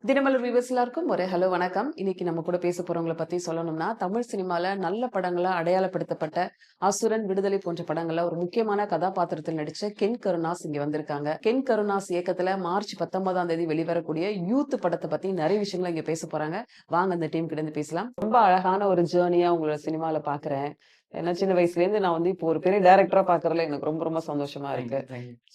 Dinamalar viewers எல்லாருக்கும் ஒரு hello வணக்கம். இன்னைக்கு நம்ம கூட பேச போறவங்களை பத்தி சொல்லணும்னா, தமிழ் சினிமால நல்ல படங்களா அடையாளப்படுத்தப்பட்ட அசுரன், விடுதலை போன்ற படங்கள்ல ஒரு முக்கியமான கதாபாத்திரத்தில் நடிச்ச கென் கருணாஸ் இங்க வந்திருக்காங்க. கென் கருணாஸ் இயக்கத்துல மார்ச் 19ஆம் தேதி வெளிவரக்கூடிய யூத் படத்தை பத்தி நிறைய விஷயங்களை இங்க பேச போறாங்க. வாங்க அந்த டீம் கிட்ட இருந்து பேசலாம். ரொம்ப அழகான ஒரு ஜேர்னியா உங்களோட சினிமால பாக்குறேன். ஏன்னா சின்ன வயசுல இருந்து நான் வந்து இப்போ ஒரு பெரிய டைரக்டரா பாக்குறதுல எனக்கு ரொம்ப ரொம்ப சந்தோஷமா இருக்கு.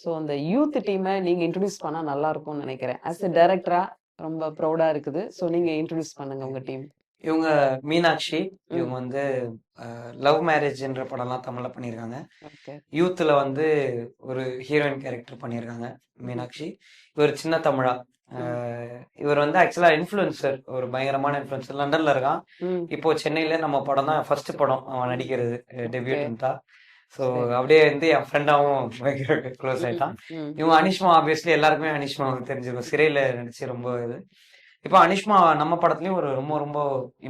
சோ அந்த யூத் டீமை நீங்க இன்ட்ரோடியூஸ் பண்ணா நல்லா இருக்கும்னு நினைக்கிறேன். ஆஸ் எ டைரக்டரா ரொம்ப ப்ரௌடா இருக்குது. சோ நீங்க இன்ட்ரோடியூஸ் பண்ணுங்க உங்க டீம். இவங்க மீனாட்சி. இவங்க ம். வந்து லவ் மேரேஜ்ன்ற படம்லாம் தமிழ்ல பண்ணியிருக்காங்க. ஓகே. யூத்ல வந்து ஒரு ஹீரோயின் கேரக்டர் பண்ணியிருக்காங்க ம். மீனாட்சி. இவர் சின்ன தமிழா. ம். இவர் வந்து ஆக்சுவலா இன்ஃப்ளூயன்சர், ஒரு பயங்கரமான இன்ஃப்ளூயன்சர். லண்டன்ல இருக்கான். ம். இப்போ சென்னையில நம்ம படம் தான் ஃபர்ஸ்ட் படம் அவன் நடிக்கிறது, ஓகே. டெபியூட்ன்னு தான். ஸோ சரி. அப்படியே வந்து என் ஃப்ரெண்டாவும் பயங்கர க்ளோஸ் ம். ஆயிட்டான். ம். இவங்க அனிஷ்மா, ஆப்வியஸ்லி எல்லாருக்குமே அனிஷ்மா தெரிஞ்சிருக்கும். சிறையில நடிச்சு ரொம்ப இது. இப்போ அனிஷ்மா நம்ம படத்துலயும் ஒரு ரொம்ப ரொம்ப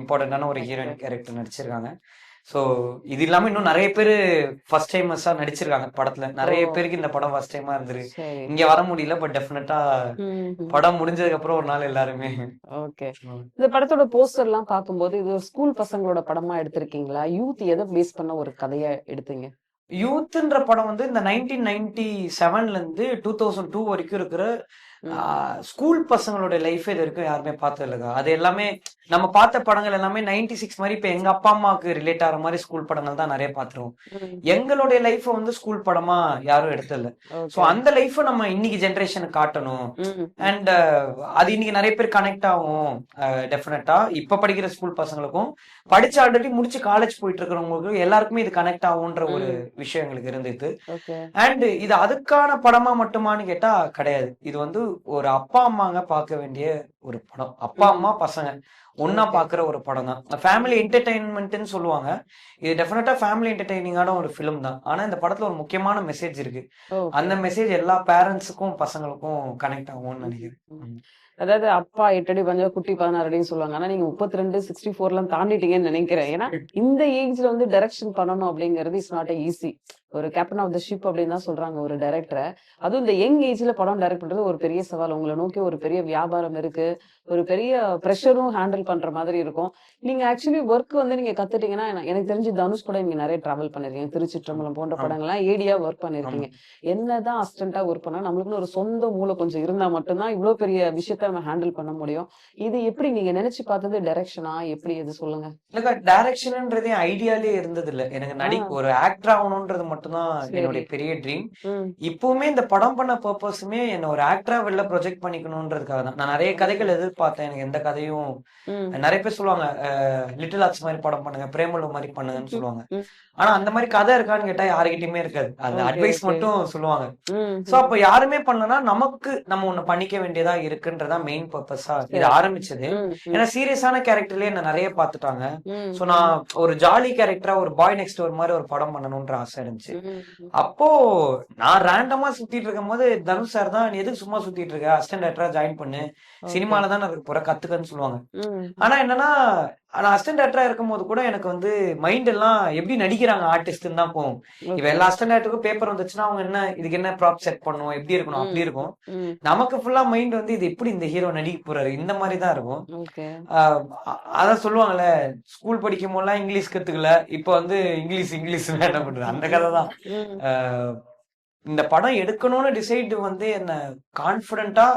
இம்பார்ட்டன்டான ஒரு ஓகே. ஹீரோயின் கேரக்டர் நடிச்சிருக்காங்க. ஸோ இது இல்லாம இன்னும் நிறைய பேர் ஃபர்ஸ்ட் டைமர்ஸா நடிச்சிருக்காங்க படத்துல. ஓ! நிறைய பேருக்கு இந்த படம் ஃபர்ஸ்ட் டைமா இருந்திருக்கு. சரி. இங்க வர முடியல, பட் டெஃபினட்டா ம். ம். படம் முடிஞ்சதுக்கு அப்புறம் ஒரு நாள் எல்லாருமே. ஓகே. ம். இந்த படத்தோட போஸ்டர்லாம் பார்க்கும்போது, இது ஒரு ஸ்கூல் பசங்களோட படமா எடுத்திருக்கீங்களா? யூத் எத பேஸ் பண்ண ஒரு கதையா எடுத்தீங்க? யூத்ன்ற படம் வந்து இந்த 1997ல இருந்து 2002 வரைக்கும் இருக்கிற ம். ஸ்கூல் பசங்களோட லைஃப் இது வரைக்கும் யாருமே பார்த்தது இல்லைங்க. அது எல்லாமே நம்ம பார்த்த படங்கள் எல்லாமே 96 மாதிரி. இப்ப எங்க அப்பா அம்மாவுக்கு ரிலேட் ஆகிற மாதிரி ஸ்கூல் படங்கள் தான் நிறைய பார்த்துருவோம். ம். எங்களுடைய லைஃப் வந்து ஸ்கூல் படமா யாரும் எடுத்ததில்ல. So okay. அந்த லைஃப் நம்ம இன்னைக்கு ஜென்ரேஷனுக்கு காட்டணும். ம். ம். அண்ட் அது இன்னைக்கு நிறைய பேர் கனெக்ட் ஆகும். டெஃபினட்டா இப்ப படிக்கிற ஸ்கூல் பசங்களுக்கும், படிச்சு ஆல்ரெடி முடிச்சு காலேஜ் போயிட்டு இருக்கிறவங்களுக்கும் எல்லாருக்குமே இது கனெக்ட் ஆகும்ன்ற ஒரு ம். விஷயம் எங்களுக்கு இருந்தது. ஓகே. அண்ட் இது அதுக்கான படமா மட்டுமான்னு கேட்டா கிடையாது. இது வந்து ஒரு அப்பா அம்மாங்க பார்க்க வேண்டிய ஒரு படம். அப்பா ம். அம்மா பசங்க ஒன்னா ஓகே. பாக்குற ஒரு படம் தான். ஃபேமிலி என்டர்டைன்மெண்ட்னு சொல்லுவாங்க. இது டெஃபினட்டா ஃபேமிலி என்டர்டைனிங்கான ஒரு ஃபிலிம் தான். ஆனா இந்த படத்துல ஒரு முக்கியமான மெசேஜ் இருக்கு. ஓகே. அந்த மெசேஜ் எல்லா பேரண்ட்ஸுக்கும் பசங்களுக்கும் கனெக்ட் ஆகும்னு ம். நினைக்கிறேன். ம். ம். அதாவது அப்பா 8 அடி பஞ்சா, குட்டி 16 அடின்னு சொல்லுவாங்க. ஆனா நீங்க 32, 64லாம் தாண்டிட்டீங்கன்னு நினைக்கிறேன். ஏன்னா, இந்த ஏஜ்ல வந்து டைரக்ஷன் பண்ணணும் அப்படிங்கிறது இஸ் நாட் ஈஸி. ஒரு கேப்டன் ஆஃப் த ஷிப் அப்படின்னு தான் சொல்றாங்க ஒரு டைரக்டர. அதுவும் இந்த யங் ஏஜ்ல படம் டைரக்ட் பண்றது ஒரு பெரிய சவால். உங்கள நோக்கி ஒரு பெரிய வியாபாரம் இருக்கு. ஒரு பெரிய பிரஷரும் ஹேண்டில் பண்ற மாதிரி இருக்கும். நீங்க ஆக்சுவலி ஒர்க் வந்து நீங்க கத்துட்டீங்கன்னா, எனக்கு தெரிஞ்சு தனுஷ் கூட நீங்க நிறைய டிராவல் பண்ணிருக்கீங்க. ஆமா. திருச்சிற்றம்பலம் போன்ற ஆமா. படங்கள்லாம் ஏடியா ஒர்க் ஆமா. பண்ணிருக்கீங்க. என்னதான் அசிஸ்டன்ட்டா ஒர்க் பண்ணா நம்மளுக்குன்னு ஒரு சொந்த மூளை கொஞ்சம் இருந்தா மட்டும் தான் இவ்ளோ பெரிய விஷயத்த நம்ம ஹேண்டில் பண்ண முடியும். இது எப்படி நீங்க நினைச்சு பார்த்தது டைரக்ஷனா? எப்படி எது சொல்லுங்க? இல்ல டைரக்ஷன்ன்றதே ஐடியாலே இருந்தது இல்ல. எனக்கு ஆ, ஒரு ஆக்டர் ஆகணும்ன்றது மட்டும் தான் சரி. என்னுடைய பெரிய ட்ரீம். ம். இப்பவுமே இந்த படம் பண்ண பர்பஸுமே என்ன ஒரு ஆக்டரா வெளில ப்ரொஜெக்ட் பண்ணிக்கணும்ன்றதுக்காக தான். நான் நிறைய ஓகே. கதைகள் எதிர்பார்த்தேன். எனக்கு எந்த கதையும் ம். நிறைய பேர் சொல்லுவாங்க, லிட்டில் ஆர்ட்ஸ் மாதிரி படம் பண்ணுங்க, பிரேமலு மாதிரி பண்ணுங்கன்னு ம். சொல்லுவாங்க. ம். ஆனா அந்த மாதிரி கதை இருக்கான்னு கேட்டா யாருகிட்டயுமே இருக்காது. அது ஓகே, அட்வைஸ் ஓகே. மட்டும் சொல்லுவாங்க. ம். சோ ம். அப்ப யாருமே பண்ணலனா நமக்கு நம்ம ஒண்ணு பண்ணிக்க வேண்டியதா இருக்குன்றதா மெயின் பர்பஸா இது சரி. ஆரம்பிச்சது. ம். ம். ஏன்னா சீரியஸான கேரக்டர்லயே என்ன நிறைய பார்த்துட்டாங்க. ம். சோ ம். நான் ஒரு ஜாலி கேரக்டரா ஒரு பாய் நெக்ஸ்ட் டோர் மாதிரி ஒரு படம் பண்ணணும்ன்ற ஆசை இருந்துச்சு. ம். ம். அப்போ நான் ரேண்டமா சுத்திட்டு இருக்கும்போது தனுஷ் சார் தான், "நீ எதுக்கு சும்மா சுத்திட்டு இருக்க? அசிஸ்டன்ட் டைரக்டரா ஜாயின் பண்ணு. ஓகே. சினிமால தானே இருக்க போற, கத்துக்கன்னு" சொல்லுவாங்க. ம். ஆனா என்னன்னா, நான் அசிஸ்டன்ட் டைரக்டரா இருக்கும்போது கூட எனக்கு வந்து மைண்ட் எல்லாம் எப்படி நடிக்கிறாங்க ஆர்டிஸ்ட்ன்னு தான் போகும். இப்ப ஓகே. எல்லா அசிஸ்டன்ட் டைரக்டருக்கும் பேப்பர் வந்துச்சுன்னா அவங்க என்ன இதுக்கு என்ன ப்ராப் செட் பண்ணணும், எப்படி இருக்கணும், ம். அப்படி இருக்கும். ம். நமக்கு ஃபுல்லா மைண்ட் வந்து இது எப்படி இந்த ஹீரோ நடிக்க போறாரு, இந்த மாதிரி தான் இருக்கும். ஓகே. ஆஹ் அதான் சொல்லுவாங்கல்ல, ஸ்கூல் படிக்கும் போதெல்லாம் இங்கிலீஷ் கத்துக்கல, இப்ப வந்து இங்கிலீஷ் இங்கிலீஷ் என்ன பண்றது, அந்த கதை தான். ம். ஆஹ் இந்த படம் எடுக்கணும்னு டிசைட் வந்து என்ன கான்பிடென்ட்டா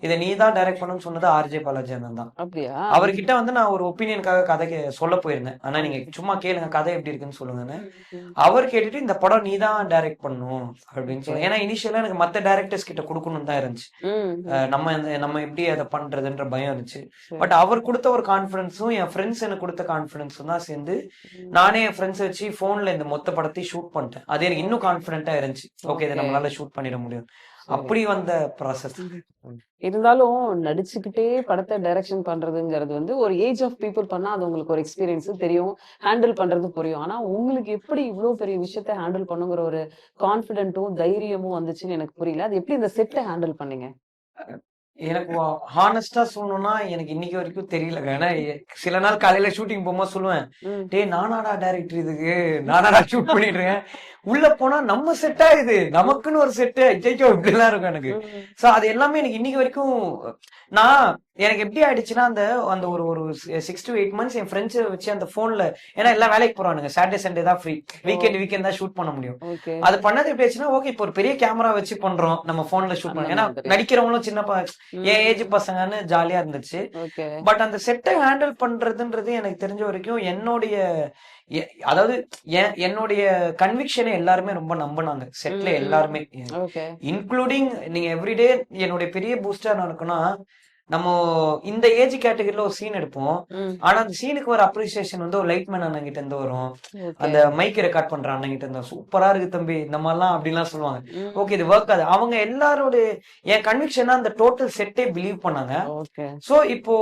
இதை நீ தான் டைரக்ட் பண்ணணும்னு சொன்னது ஆர்ஜே பாலாஜி அண்ணன் தான். அப்படியா? அவர்கிட்ட வந்து நான் ஒரு ஒப்பீனியனுக்காக கதைக்கு சொல்ல போயிருந்தேன். ஆனா நீங்க ஓகே. சும்மா கேளுங்க கதை எப்படி இருக்குன்னு சொல்லுங்கன்னு. ம். ம். அவர் கேட்டுட்டு இந்த படம் நீ தான் டைரக்ட் பண்ணணும் அப்படின்னு ஓகே. சொன்னேன். ஏன்னா இனிஷியலா எனக்கு மத்த டைரக்டர்ஸ் கிட்ட கொடுக்கணும் தான் இருந்துச்சு. ம். ம். நம்ம எப்படி அதை பண்றதுன்ற பயம் இருந்துச்சு. சரி. பட் அவர் கொடுத்த ஒரு கான்பிடன்ஸும் என் ஃப்ரெண்ட்ஸ் எனக்கு கொடுத்த கான்பிடன்ஸும் தான் சேர்ந்து ம். நானே என் ஃப்ரெண்ட்ஸ் வச்சு போன்ல இந்த மொத்த படத்தையும் ஷூட் பண்ணிட்டேன். அது எனக்கு இன்னும் கான்பிடென்ட்டா இருந்துச்சு. ஓகே, இதை ஓகே. நம்மளால ஷூட் பண்ணிட முடியும். சரி. அப்படி வந்த ப்ராசஸ். இருந்தாலும் நடிச்சுக்கிட்டே படத்தை டைரக்ஷன் பண்றதுங்கிறது வந்து ஒரு ஏஜ் ஆஃப் பீப்புள் பண்ணா அது உங்களுக்கு ஒரு எக்ஸ்பீரியன்ஸ் தெரியும். ஹேண்டில் பண்றது புரியும். ஆனா உங்களுக்கு எப்படி இவ்ளோ பெரிய விஷயத்த ஹேண்டில் பண்ணுங்கிற ஒரு கான்ஃபிடென்ட்டும், தைரியமும் வந்துச்சுன்னு எனக்கு புரியல. அது எப்படி இந்த செட்ட ஹேண்டில் பண்ணீங்க? எனக்கு ஹானஸ்டா சொல்லணும்னா எனக்கு இன்னைக்கு வரைக்கும் தெரியலங்க. ஏன்னா சில நாள் காலையில ஷூட்டிங் போகும்போது சொல்லுவேன், ம். டேய் நானாடா டைரக்டர் இதுக்கு, நானாடா ஷூட் பண்ணிட்டு இருக்கேன். உள்ள போனா நம்ம செட்டா இது, நமக்குன்னு ஒரு செட்டு, ஐயோ இப்படிலாம் இருக்கும் எனக்கு. ம். சோ அது எல்லாமே எனக்கு இன்னைக்கு வரைக்கும் நான் எனக்கு எப்படி ஆயிடுச்சுன்னா அந்த அந்த ஒரு ஒரு 6 to 8 months என் ஃப்ரெண்ட்ஸ் வச்சு அந்த போன்ல, ஏன்னா எல்லாம் வேலைக்கு போறானுங்க, சாட்டர்டே சண்டே தான் ஃப்ரீ, ஓ வீக்கெண்ட் தான் ஷூட் பண்ண முடியும். ஓகே அது பண்ணது எப்படி ஆச்சுன்னா, ஓகே இப்போ ஒரு பெரிய கேமரா வச்சு பண்றோம், நம்ம போன்ல ஷூட் அந்த பண்ண, ஏன்னா மாதிரி நடிக்கிறவங்களும் என் ஏஜ் ம் பசங்கன்னு ஜாலியா இருந்துச்சு. ஓகே பட் அந்த செட்டை ஹேண்டில் பண்றதுன்றது எனக்கு தெரிஞ்ச வரைக்கும் என்னுடைய அதாவது என்னுடைய கன்விக்ஷனை எல்லாருமே ரொம்ப நம்பினாங்க செட்ல ம் ம் எல்லாருமே, ஓகே இன்க்ளூடிங் நீங்க எவ்ரிடே. என்னுடைய பெரிய பூஸ்டர் நடக்கும்னா, நம்ம இந்த ஏஜ் கேட்டகரியில ஒரு சீன் எடுப்போம், ம் ஆனா அந்த சீனுக்கு ஒரு அப்ரிசியேஷன் வந்து ஒரு லைட்மேன் அண்ணன் கிட்ட இருந்து வரும், ஓகே அந்த மைக் ரெக்கார்ட் பண்ற அண்ணன் கிட்ட இருந்து சூப்பரா இருக்கு தம்பி இந்த மாதிரிலாம் அப்படிலாம் சொல்லுவாங்க. ஓகே இது ம் ஒர்க் ஆகுது, அவங்க எல்லாரோட என் கன்விக்ஷனா அந்த டோட்டல் செட்டே பிலீவ் பண்ணாங்க. ஓகே சோ இப்போ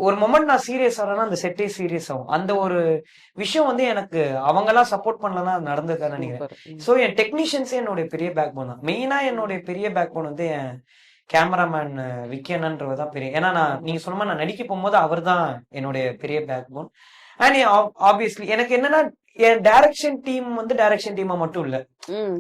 ஒரு மொமெண்ட் நான் சீரியஸ் ஆறேன்னா அந்த செட்டே சீரியஸ் ஆகும். அந்த ஒரு விஷயம் வந்து எனக்கு அவங்க எல்லாம் சப்போர்ட் பண்ணலன்னா அது நடந்திருக்கான்னு நினைக்கிறேன். சூப்பர் சோ என் டெக்னீஷியன்ஸே என்னுடைய பெரிய பேக் போன் தான். மெயினா என்னுடைய பெரிய பேக் போன் வந்து என் கேமராமேன் விக்கியனன்றவர் தான் பெரிய. ஏன்னா நீங்க சொன்ன மாதிரி நான் நடிக்க போகும்போது அவர் தான் என்னுடைய பெரிய பேக் போன். அண்ட் ஆப்வியஸ்லி எனக்கு என்னன்னா, என் டைரக்ஷன் டீம் வந்து டைரக்ஷன் டீமா மட்டும் இல்ல, ம்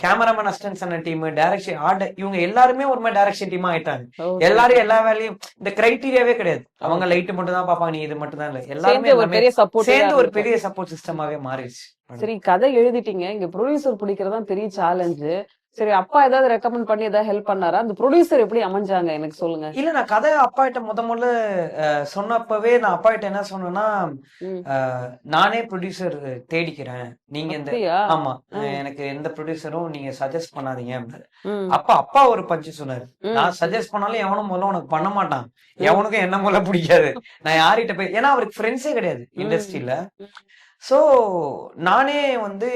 கேமராமேன் அசிஸ்டன்ஸ் ஆன டீம், டைரக்ஷன் ஆர்ட், இவங்க எல்லாருமே ஒரு மாதிரி டைரக்ஷன் டீமா ஆயிட்டாங்க. ஓகே எல்லாரும் எல்லா வேலையும் இந்த கிரைட்டீரியாவே கிடையாது, அவங்க லைட் மட்டும் தான் பாப்பாங்க, நீ இது மட்டும் தான் இல்ல, எல்லாருமே சேர்ந்து ஒரு எல்லாமே பெரிய சப்போர்ட்டிவா சேர்ந்து ஒரு இருந்திருக்கும். பெரிய சப்போர்ட் சிஸ்டமாவே மாறிடுச்சு. சரி, கதை எழுதிட்டீங்க, இங்க ப்ரொடியூசர் பிடிக்கிறதா பெரிய சேலஞ்ச். சரி, அப்பா ஏதாவது ரெக்கமெண்ட் பண்ணி ஏதாவது ஹெல்ப் பண்ணாரா? அந்த ப்ரொடியூசர் எப்படி அமைஞ்சாங்க எனக்கு சொல்லுங்க. இல்ல நான் கதை அப்பா கிட்ட முதல்ல சொன்னப்பவே நான் அப்பா கிட்ட என்ன சொன்னேன்னா, ம் நானே ப்ரொடியூசர் தேடிக்கிறேன், நீங்க இந்த அப்படியா? ஆமா ம் எனக்கு எந்த ப்ரொடியூசரும் நீங்க சஜஸ்ட் பண்ணாதீங்க அப்படின்னாரு. ம் அப்பா ஒரு பஞ்சு சொன்னாரு, ம் நான் சஜஸ்ட் பண்ணாலும் எவனும் முதல்ல உனக்கு பண்ண மாட்டான், ம் எவனுக்கும் என்ன முதல்ல பிடிக்காது, நான் யார்கிட்ட போய், ஏன்னா அவருக்கு ஃப்ரெண்ட்ஸே கிடையாது ம் இண்டஸ்ட்ரியில. ம். சோ நானே வந்து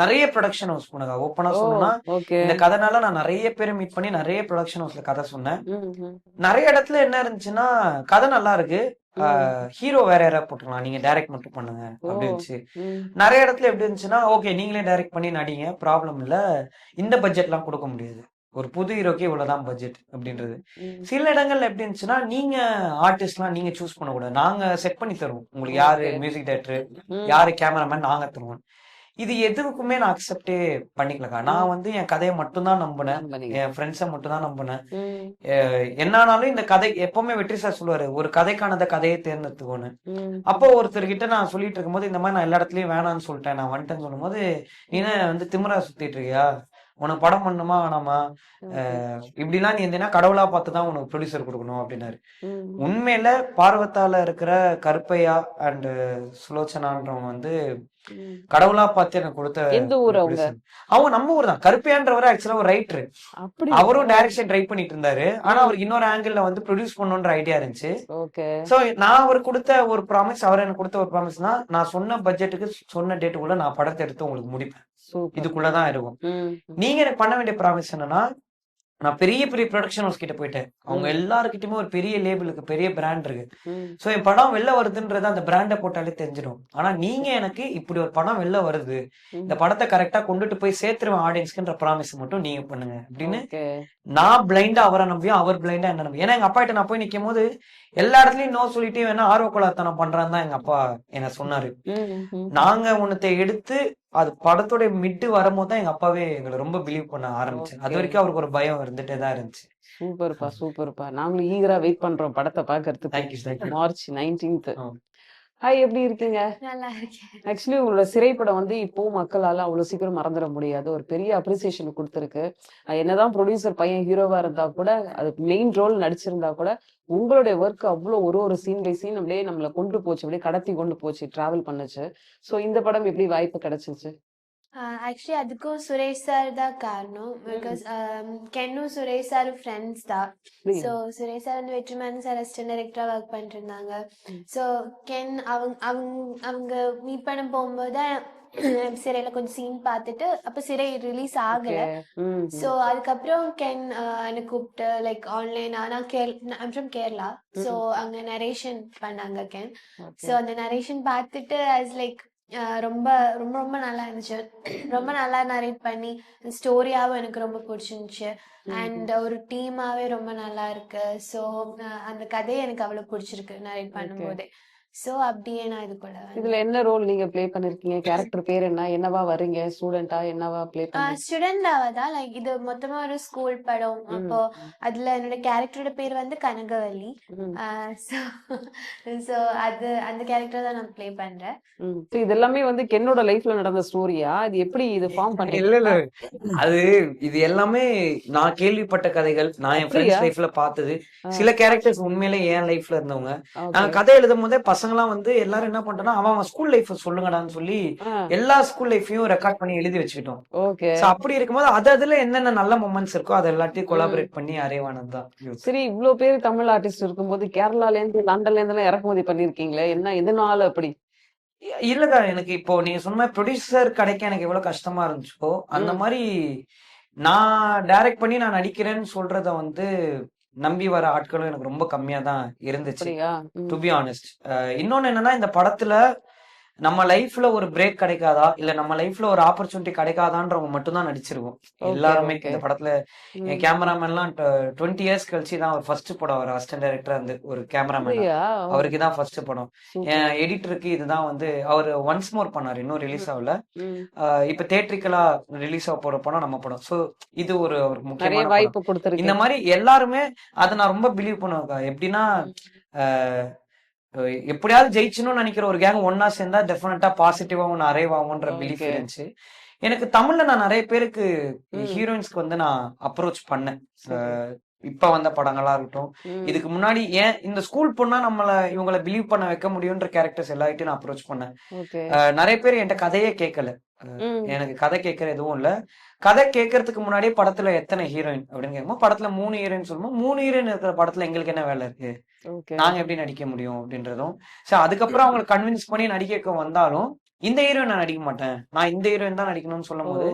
நிறைய ப்ரொடக்ஷன் ஹவுஸ் போனேன். ஓப்பனா ஓ சொல்லணும்னா ஓகே. இந்த கதைனால நான் நிறைய பேரை மீட் பண்ணி நிறைய ப்ரொடக்ஷன் ஹவுஸ்ல கதை சொன்னேன். ம் ம் நிறைய இடத்துல என்ன இருந்துச்சுன்னா, கதை நல்லா இருக்கு, ம் ஹீரோ வேற யாராவது போட்டுக்கலாம், நீங்க டைரக்ட் மட்டும் பண்ணுங்க ஓ அப்படி இருந்துச்சு. ம் நிறைய இடத்துல எப்படி இருந்துச்சுன்னா, ஓகே நீங்களே டைரக்ட் பண்ணி நடிங்க, ப்ராப்ளம் இல்ல, இந்த பட்ஜெட்லாம் கொடுக்க முடியாது, ஒரு புது ஹீரோக்கு இவ்வளவுதான் பட்ஜெட் அப்படின்றது. ம் சில இடங்கள்ல எப்படி இருந்துச்சுன்னா, நீங்க ஆர்டிஸ்ட்லாம் நீங்க சூஸ் பண்ணக்கூடாது, நாங்க செட் பண்ணி தருவோம் உங்களுக்கு, யாரு ஓகே. மியூசிக் டைரக்டர், ம் யாரு கேமராமேன் நாங்க தருவோம். இது எதுக்குமே நான் அக்செப்டே பண்ணிக்கலக்கா. ம் நான் வந்து என் கதையை மட்டும் தான் நம்பினேன், நம்புனீங்க. என் ஃப்ரெண்ட்ஸை மட்டும் தான் நம்பினேன். ம் என்னானாலும் இந்த கதை எப்பவுமே வெற்றி சார் சொல்லுவாரு, ஒரு கதைக்கானத கதையை தேர்ந்தெடுத்துக்கோன்னு. ம் அப்போ ஒருத்தர்கிட்ட நான் சொல்லிட்டு இருக்கும்போது, இந்த மாதிரி நான் எல்லா இடத்துலயும் வேணான்னு சொல்லிட்டேன், நான் வந்துட்டேன்னு சொல்லும்போது, நீ என்ன வந்து திமிரா சுத்திட்டு இருக்கியா, உனக்கு படம் பண்ணணுமா வேணாமா, ஓகே. இப்படிலாம் நீ இருந்தீங்கன்னா கடவுளா பார்த்து தான் உனக்கு ப்ரொடியூசர் கொடுக்கணும் அப்படின்னாரு. ம் உண்மையில பார்வத்தால இருக்கிற கருப்பையா அண்ட் சுலோச்சனான்றவங்க வந்து ம் கடவுளா பார்த்து எனக்கு கொடுத்த எந்த ஊர் ஒரு அவங்க? ப்ரொடியூசர். அவங்க நம்ம ஊர் தான், கருப்பையான்றவர் ஆக்சுவலா ஒரு ரைட்டர், அப்படியா? அவரும் டைரக்ஷன் ட்ரை பண்ணிட்டு இருந்தாரு, ஆனா ம் அவருக்கு இன்னொரு ஆங்கிள் வந்து ப்ரொடியூஸ் பண்ணணும்ன்ற ஐடியா இருந்துச்சு. ஓகே. சோ நான் அவர் கொடுத்த ஒரு ப்ராமிஸ், அவர் எனக்கு கொடுத்த ஒரு ப்ராமிஸ்னா, நான் சொன்ன பட்ஜெட்டுக்கு சொன்ன டேட்டுக்குள்ள நான் படத்தை எடுத்து உங்களுக்கு முடிப்பேன், சூப்பர். இதுக்குள்ளதான் இருக்கும். ம் நீங்க எனக்கு பண்ண வேண்டிய ப்ராமிஸ் என்னன்னா, நான் பெரிய பெரிய ப்ரொடக்ஷன் ஹவுஸ் கிட்ட போயிட்டேன், அவங்க ம் எல்லாருக்கிட்டயுமே ஒரு பெரிய லேபிளுக்கு பெரிய பிராண்ட் இருக்கு. ம் சோ என் படம் வெளில வருதுன்றது அந்த பிராண்டை போட்டாலே தெரிஞ்சிடும். ஆனா நீங்க எனக்கு இப்படி ஒரு படம் வெளில வருது, இந்த ம் படத்தை கரெக்டா கொண்டுட்டு போய் சேர்த்துருவேன் ஆடியன்ஸ்க்குன்ற ப்ராமிஸ் மட்டும் நீங்க பண்ணுங்க அப்படின்னு. ஓகே. நான் பிளைண்டா அவரை நம்பியும், அவர் பிளைண்டா என்ன நம்பி, ஏன்னா எங்க அப்பா கிட்ட நான் போய் நிக்கும் போது எல்லா இடத்துலயும் நோ சொல்லிட்டு வேணா ஆர்வக்கோளாத்தனம் பண்றான்னு தான் எங்க அப்பா என்ன சொன்னாரு. ம் ம் நாங்க உன்னத்தை எடுத்து அது படத்தோட மிட்டு வரும்போது தான் எங்க அப்பாவே எங்களை ரொம்ப பிலீவ் பண்ண ஆரம்பிச்சாரு. அது ஓகே. வரைக்கும் அவருக்கு ஒரு பயம் இருந்துட்டே தான் இருந்துச்சு. சூப்பர்ப்பா சூப்பர்ப்பா. நாங்களும் ஈகரா வெயிட் பண்றோம் படத்தை பார்க்கறதுக்கு. Thank you thank you. March 19th. Hi, எப்படி இருக்கீங்க? நல்லா இருக்கேன். ஆக்சுவலி உங்களோட சிறைப்படம் வந்து இப்போ மக்களால அவ்வளவு சீக்கிரம் மறந்துட முடியாது, ஒரு பெரிய அப்ரிசியேஷன் கொடுத்துருக்கு. என்னதான் ப்ரொடியூசர் பையன் ஹீரோவா இருந்தா கூட, அது மெயின் ரோல் நடிச்சிருந்தா கூட, உங்களுடைய ஒர்க் அவ்வளோ ஒரு ஒரு சீன் பை சீன் அப்படியே நம்மளை கொண்டு போச்சு, அப்படியே கடத்தி கொண்டு போச்சு, டிராவல் பண்ணுச்சு. ஸோ இந்த படம் எப்படி வாய்ப்பு கிடைச்சிச்சு? ஆக்சுவலி அதுக்கும் சுரேஷ் சார் தான் காரணம். ம் பிகாஸ் கென்னும் சுரேஷ் சாரும் ஃப்ரெண்ட்ஸ் தான். அப்படியா? ஸோ சுரேஷ் சார் வந்து வெற்றிமாறன் சார் அசிஸ்டன்ட் டைரக்டராக ஒர்க் பண்ணிட்டு இருந்தாங்க. ம் ஸோ கென் அவங்க மீட் பண்ண போகும்போது தான் சிறையில் கொஞ்சம் சீன் பார்த்துட்டு, அப்போ சிறை ரிலீஸ் ஓகே. ஆகலை. ம் ஸோ அதுக்கப்புறம் கென் என்னை கூப்பிட்டு லைக் ஆன்லைன், நான் ஃப்ரம் கேரளா. ஸோ ம் அங்கே நரேஷன் பண்ணாங்க கென். So okay. அந்த நரேஷன் பார்த்துட்டு as லைக் ரொம்ப ரொம்ப ரொம்ப நல்லா இருந்துச்சு. ரொம்ப நல்லா நரேட் பண்ணி ஸ்டோரியாகவும் எனக்கு ரொம்ப பிடிச்சிருந்துச்சு. அண்ட் ஒரு டீமாவே ரொம்ப நல்லா இருக்கு. ஸோ அந்த கதையை எனக்கு அவ்வளோ பிடிச்சிருக்கு நரேட் ஓகே. பண்ணும்போதே. ஸோ அப்படியே நான் இதுக்குள்ள இதுல வந்தேன். என்ன ரோல் நீங்க ப்ளே பண்ணிருக்கீங்க? கேரக்டர் பேர் என்ன? என்னவா வர்றீங்க? ஸ்டூடெண்டா என்னவா ப்ளே பண்றீங்க? ஸ்டூடெண்டாக தான் லைக் இது மொத்தமா ஒரு ஸ்கூல் படம். ம், அப்போ ம், அதுல என்னோட கேரக்டரோட பேர் வந்து கனகவல்லி. ம், ஸோ ஸோ அது அந்த கேரக்டர் தான் நான் ப்ளே பண்றேன். ம். So இது எல்லாமே வந்து கென்னோட லைஃப்ல நடந்த ஸ்டோரியா? இது எப்படி இது ஃபார்ம் இல்ல இல்ல பண்ணீங்க? அது இது எல்லாமே நான் கேள்விப்பட்ட கதைகள், நான் என் ஃப்ரெண்ட்ஸ் அப்படியா? லைஃப்ல பார்த்தது. ஆ, சில கேரக்டர்ஸ் உண்மையிலே என் லைஃப்ல இருந்தவங்க. நாங்க ஓகே. கதை எழுதும் போதே பசங்கலாம் வந்து எல்லாரும் என்ன பண்ணிட்டோம்னா, அவன் அவன் ஸ்கூல் லைஃப் சொல்லுங்கடான்னு சொல்லி ஆ, எல்லா ஸ்கூல் லைஃப்பையும் ரெக்கார்ட் பண்ணி எழுதி வச்சுக்கிட்டோம். ஓகே. சோ அப்படி இருக்கும்போது அதுல என்னென்ன நல்ல மொமெண்ட்ஸ் இருக்கோ அது எல்லாத்தையும் ம். கொலாபரேட் பண்ணி அரைவானது தான் யூத். சரி, இவ்ளோ பேர் தமிழ் ஆர்டிஸ்ட் இருக்கும்போது கேரளால இருந்து, லண்டன்ல இருந்துலாம் இறக்குமதி பண்ணிருக்கீங்களே. என்ன எதனால அப்படி? இல்லக்கா எனக்கு இப்போ நீங்க சொன்ன மாதிரி ப்ரொடியூசர் கிடைக்க எனக்கு எவ்வளவு கஷ்டமா இருந்துச்சோ அந்த ம். மாதிரி நான் டைரக்ட் பண்ணி நான் நடிக்கிறேன்னு சொல்றத வந்து நம்பி வர ஆட்களும் எனக்கு ரொம்ப கம்மியா தான் இருந்துச்சு. அப்படியா? டு ம். Be honest. இன்னொன்னு என்னன்னா இந்த படத்துல நம்ம லைஃப்ல ஒரு பிரேக் கிடைக்காதா இல்ல நம்ம லைஃப்ல ஒரு ஆப்பர்ச்சுனிட்டி கிடைக்காதான்றவங்க மட்டும் தான் நடிச்சிருக்கோம் ஓகே, எல்லாருமே ஓகே. இந்த படத்துல. என் ம். கேமராமேன்லாம் 20 இயர்ஸ் கழிச்சு தான் அவர் ஃபர்ஸ்ட் படம் அவர் அசிஸ்டன்ட் டைரக்டரா இருந்து ஒரு கேமராமேனா அப்படியா? ஓ! அவருக்கு தான் ஃபர்ஸ்ட் படம். சூப்பர். என் எடிட்டருக்கு இதுதான் வந்து அவர் ஒன்ஸ் மோர் பண்ணாரு, இன்னும் ரிலீஸ் ம். ஆகல. ம். இப்ப தியேட்ரிக்கலா ரிலீஸ் ஆக போற படம் நம்ம படம். ஸோ இது ஒரு ஒரு நெறைய முக்கியமான படம். வாய்ப்பு இந்த குடுத்திருக்கீங்க. மாதிரி எல்லாருமே அதை நான் ரொம்ப பிலீவ் பண்ணுவேன்க்கா. எப்படின்னா ம். அஹ் எப்படியாவது ஜெயிச்சணும்னு நினைக்கிற ஒரு கேங் ஒன்னா சேர்ந்தா டெஃபினட்டா பாசிட்டிவா ஒன்னு அரைவ் ஆகும்ன்ற பிலீஃப் ஓகே. இருந்துச்சு. எனக்கு தமிழ்ல நான் நிறைய பேருக்கு ம். ஹீரோயின்ஸ்க்கு வந்து நான் அப்ரோச் பண்ணேன். சரி. இப்ப வந்த படங்களா இருக்கட்டும், ம். இதுக்கு முன்னாடி ஏன் இந்த ஸ்கூல் பொண்ணா நம்மள இவங்கள பிலீவ் பண்ண வைக்க முடியும்ன்ற கேரக்டர்ஸ் எல்லார்ட்டையும் நான் அப்ரோச் பண்ணேன். ஓகே. நிறைய பேர் என்கிட்ட கதையே கேட்கல. ம். எனக்கு கதை கேட்கற எதுவும் இல்ல. கதை கேட்கறதுக்கு முன்னாடியே படத்துல எத்தனை ஹீரோயின் அப்படின்னு கேட்கும்போது படத்துல 3 ஹீரோயின் சொல்லும்போது 3 ஹீரோயின் இருக்கிற படத்துல எங்களுக்கு என்ன வேலை இருக்கு, ஓகே. நாங்க எப்படி நடிக்க முடியும் அப்படின்றதும். சோ அதுக்கப்புறம் அவங்களை கன்வின்ஸ் பண்ணி நடிக்க வைக்க வந்தாலும் இந்த ஹீரோயின் நான் நடிக்க மாட்டேன், நான் இந்த ஹீரோயின் தான் நடிக்கணும்னு சொல்லும் ஓ! போது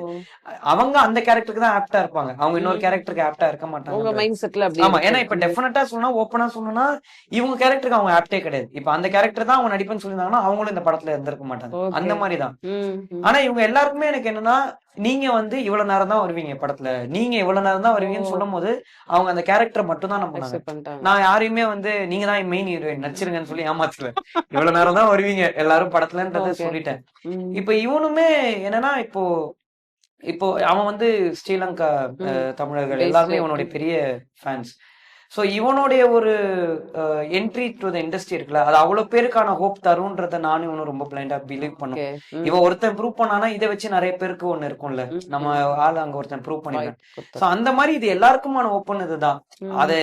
அவங்க அந்த கேரக்டருக்கு தான் ஆப்டா இருப்பாங்க, அவங்க இன்னொரு ம். கேரக்டருக்கு ஆப்டா இருக்க உங்க மாட்டாங்கன்ற. மைண்ட் செட்ல அப்படி ஆமா, இருக்கு. ஏன்னா இப்ப ம். டெஃபினட்டா சொன்னா ஓப்பனா சொன்னா இவங்க கேரக்டருக்கு அவங்க ஆப்டே கிடையாது. இப்ப அந்த கேரக்டர் தான் அவங்க நடிப்புன்னு சொல்லியிருந்தாங்கன்னா அவங்களும் இந்த படத்துல இருந்திருக்க மாட்டாங்க. ஓகே. அந்த மாதிரி தான். ம். ம். ஆனா இவங்க எல்லாருக்குமே எனக்கு என்னன்னா, நீங்க வந்து இவ்வளவு நேரம் தான் வருவீங்க படத்துல, நீங்க இவ்வளவு நேரம் தான் ஓ! வருவீங்கன்னு சொல்லும் போது அவங்க அந்த கேரக்டரை மட்டும் தான் நம்பினாங்க. அக்செப்ட் பண்ணிட்டாங்க. நான் யாரையுமே வந்து நீங்க தான் மெயின் ஹீரோயின் நடிச்சிருங்கன்னு சொல்லி ஏமாத்தல. இவ்வளவு நேரம் தான் வருவீங்க எல்லாரும் படத்துலன்றத ஓகே. சொல்லிட்டேன். ம். இப்ப இவனுமே என்னன்னா இப்போ இப்போ அவன் வந்து ஸ்ரீலங்கா ம். தமிழர்கள் பேஸ்டு. எல்லாருமே இவனுடைய பெரிய ஃபேன்ஸ். சோ இவனுடைய ஒரு என்ட்ரி டு த இண்டஸ்ட்ரி இருக்குல்ல, அது அவ்வளவு பேருக்கான ஹோப் தரும்ன்றத நானும் இவனும் ரொம்ப பிளைண்டா பிலீவ் பண்ணோம். ஓகே. ம். இவன் ஒருத்தன் ப்ரூவ் பண்ணானா இதை வச்சு நிறைய பேருக்கு ஒண்ணு இருக்கும்ல, நம்ம ம். ஆள் அங்க ஒருத்தன் ப்ரூவ் பண்ணிருக்கேன். வாய்ப்பு சோ குடுத்தாரு. அந்த மாதிரி இது எல்லாருக்குமான ஓப்பன் இதுதான். ம். அதை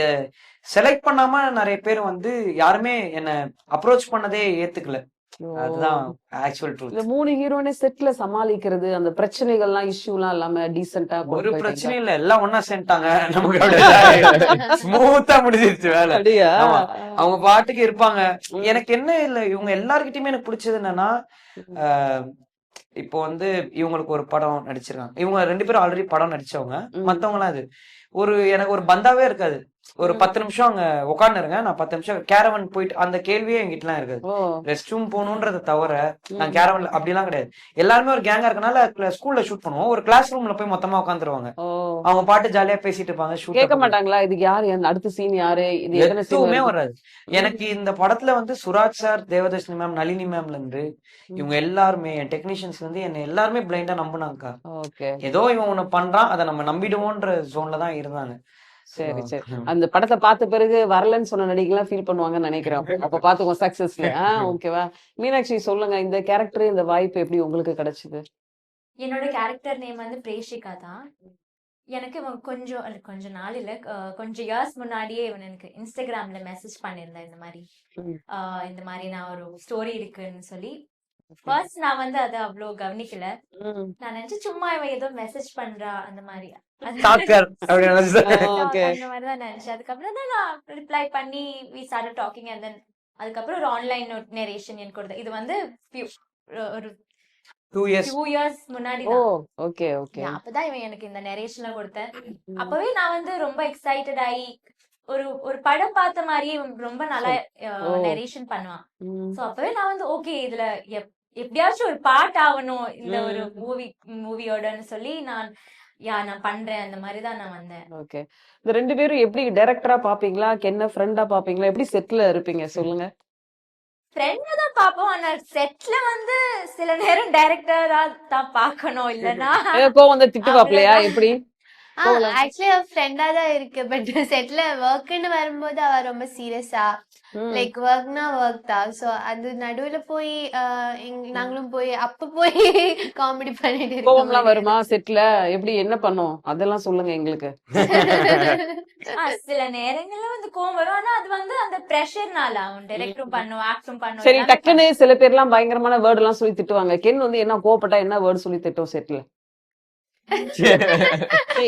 செலக்ட் பண்ணாம நிறைய பேர் வந்து யாருமே என்ன அப்ரோச் பண்ணதே ஏத்துக்கல. ஓ! அதுதான் ஆக்சுவல் இந்த ட்ரூத். 3 ஹீரோனே செட்ல சமாளிக்கிறது, அந்த பிரச்சனைகள்லாம், இஷ்யூலாம் இல்லாம டீசென்ட்டா கொண்டு ஒரு போயிட்டீங்களா? பிரச்சனையும் இல்ல, எல்லாம் ஒன்னா சேர்ந்துட்டாங்க. நமக்கு அப்படியே ஸ்மூத்தா முடிஞ்சிருச்சு வேலை. அப்படியா? ஆமா, அவங்க பாட்டுக்கு இருப்பாங்க. ம். எனக்கு என்ன இல்ல, இவங்க எல்லார்கிட்டயுமே எனக்கு பிடிச்சது என்னன்னா, ம். ஆஹ் இப்போ வந்து இவங்களுக்கு ஒரு படம் நடிச்சிருக்காங்க. இவங்க 2 பேரும் ஆல்ரெடி படம் நடிச்சவங்க. ம். மத்தவங்கலாம் இது எனக்கு ஒரு பந்தாவே இருக்காது. ஒரு ம். 10 நிமிஷம் அங்க உட்கார்ந்துருங்க, நான் 10 நிமிஷம் கேரவன் போயிட்டு அந்த கேள்வியே என்கிட்டலாம் இருக்காது. ஓ! ரெஸ்ட் ரூம் போகணுன்றத தவிர நான் ம். கேரவன்ல அப்படிலாம் கிடையாது. எல்லாருமே ஒரு கேங்கா இருக்கனால ஸ்கூல்ல ஷூட் பண்ணுவோம். ஒரு கிளாஸ் ரூம்ல போய் மொத்தமா உட்காந்துருவாங்க. ஓ! அவங்க பாட்டு ஜாலியா பேசிட்டு இருப்பாங்க. ஷூட் கேட்க அப்ப மாட்டாங்களா? இதுக்கு யாரு? அடுத்த சீன் யாரு? இது எத்தனை சீன் எதுவுமே வருது? வராது. ம். எனக்கு இந்த படத்துல வந்து சுராஜ் சார், தேவதர்ஷினி மேம், நளினி மேம்ல இருந்து ம். இவங்க எல்லாருமே என் டெக்னீஷியன்ஸ்ல இருந்து என்ன எல்லாருமே பிளைண்டா நம்புனாங்கக்கா. ஓகே. ஏதோ இவன் ஒண்ணு பண்றான், அதை நம்ம நம்பிடுவோன்ற ஜோன்ல தான் இருந்தாங்க. So, சரி, சரி. அந்த படத்த பார்த்த பிறகு வரலன்னு சொன்ன நடிகைலாம் ஃபீல் பண்ணுவாங்கன்னு நெனைக்கிறேன். அப்ப பார்த்துக்கோ சக்சஸ்ல. ஓகேவா? மீனாட்சி சொல்லுங்க. இந்த கேரக்டர், இந்த வாய்ப்பு எப்படி உங்களுக்கு கிடைச்சது? என்னோட கேரக்டர் நேம் வந்து பிரேஷிகா தான். எனக்கு இவன் கொஞ்ச நாள் இல்ல, கொஞ்சம் இயர்ஸ் முன்னாடியே இவன் எனக்கு இன்ஸ்டாகிராம்ல மெசேஜ் பண்ணியிருந்தேன். ம். இந்த மாதிரி நான் ஒரு ஸ்டோரி இருக்குன்னு சொல்லி. ஃபர்ஸ்ட் நான் வந்து அதை அவ்வளோ கவனிக்கல. ம். நான் நினைச்சேன் சும்மா இவன் ஏதோ மெசேஜ் பண்றா அந்த மாதிரி. stalker அப்படின்னு நினைச்சேன். ஓகே. அந்த மாதிரி தான் நினைச்சேன். அதுக்கப்புறம் தான் நான் ரிப்ளை பண்ணி we started talking and then அதுக்கப்புறம் ஒரு ஆன்லைன் நரேஷன் எனக்கு கொடுத்தேன். இது வந்து ஒரு 2 years. 2 இயர்ஸ் முன்னாடி ஓ! தான். Okay, okay. அப்பதான் இவன் எனக்கு இந்த நரேஷன்ல கொடுத்தேன். ம். அப்பவே நான் வந்து ரொம்ப எக்ஸைட்டட் ஆகி ஒரு ஒரு படம் பார்த்த மாதிரியே இவன் ரொம்ப நல்லா ஓ! நரேஷன் பண்ணுவான். ம். சோ அப்பவே நான் வந்து ஓகே இதுல எப்படியாச்சும் ஒரு பார்ட் ஆகணும் இந்த ஒரு ம். மூவியோடன்னு சொல்லி நான் பண்றேன். அந்த மாதிரி தான் நான் வந்தேன். ஓகே. இந்த 2 பேரும் எப்படி டைரக்டரா பாப்பீங்களா? கென்ன ஃப்ரெண்டா பாப்பீங்களா? எப்படி செட்ல இருப்பீங்க? சொல்லுங்க. ஃப்ரெண்ட தான் பாப்போம். ஆனா செட்ல வந்து சில நேரம் டைரக்டரா தான் பார்க்கணும். இல்லனா கோவம் வந்து திட்டுவாப்லையா அவ்வளவுதான். எப்படி கோவம் ஆக்சுவலி அவ ஃப்ரெண்டா தான் இருக்கு. பட் செட்ல ஒர்க்னு வரும்போது அவ ரொம்ப சீரியஸா ம். லைக் ஒர்க்னா ஒர்க் தான். ஸோ அது நடுவுல போய் நாங்களும் போய் அப்ப போய் காமெடி பண்ணிட்டு இருக்க கோவம்லாம் முடியாது. வருமா செட்ல எப்படி என்ன பண்ணும் அதெல்லாம் சொல்லுங்க எங்களுக்கு சில நேரங்கள்ல வந்து கோவம் வரும். ஆனா அது வந்து அந்த பிரஷர்னால அவன் டைரக்டரும் பண்ணும், ஆக்டும் பண்ணும், சரி எல்லாமே டக்குன்னு சில பேர்லாம் பயங்கரமான வேர்டு எல்லாம் சொல்லி திட்டுவாங்க கென் வந்து என்ன கோவப்பட்டா என்ன வேர்டு சொல்லி திட்டும் செட்ல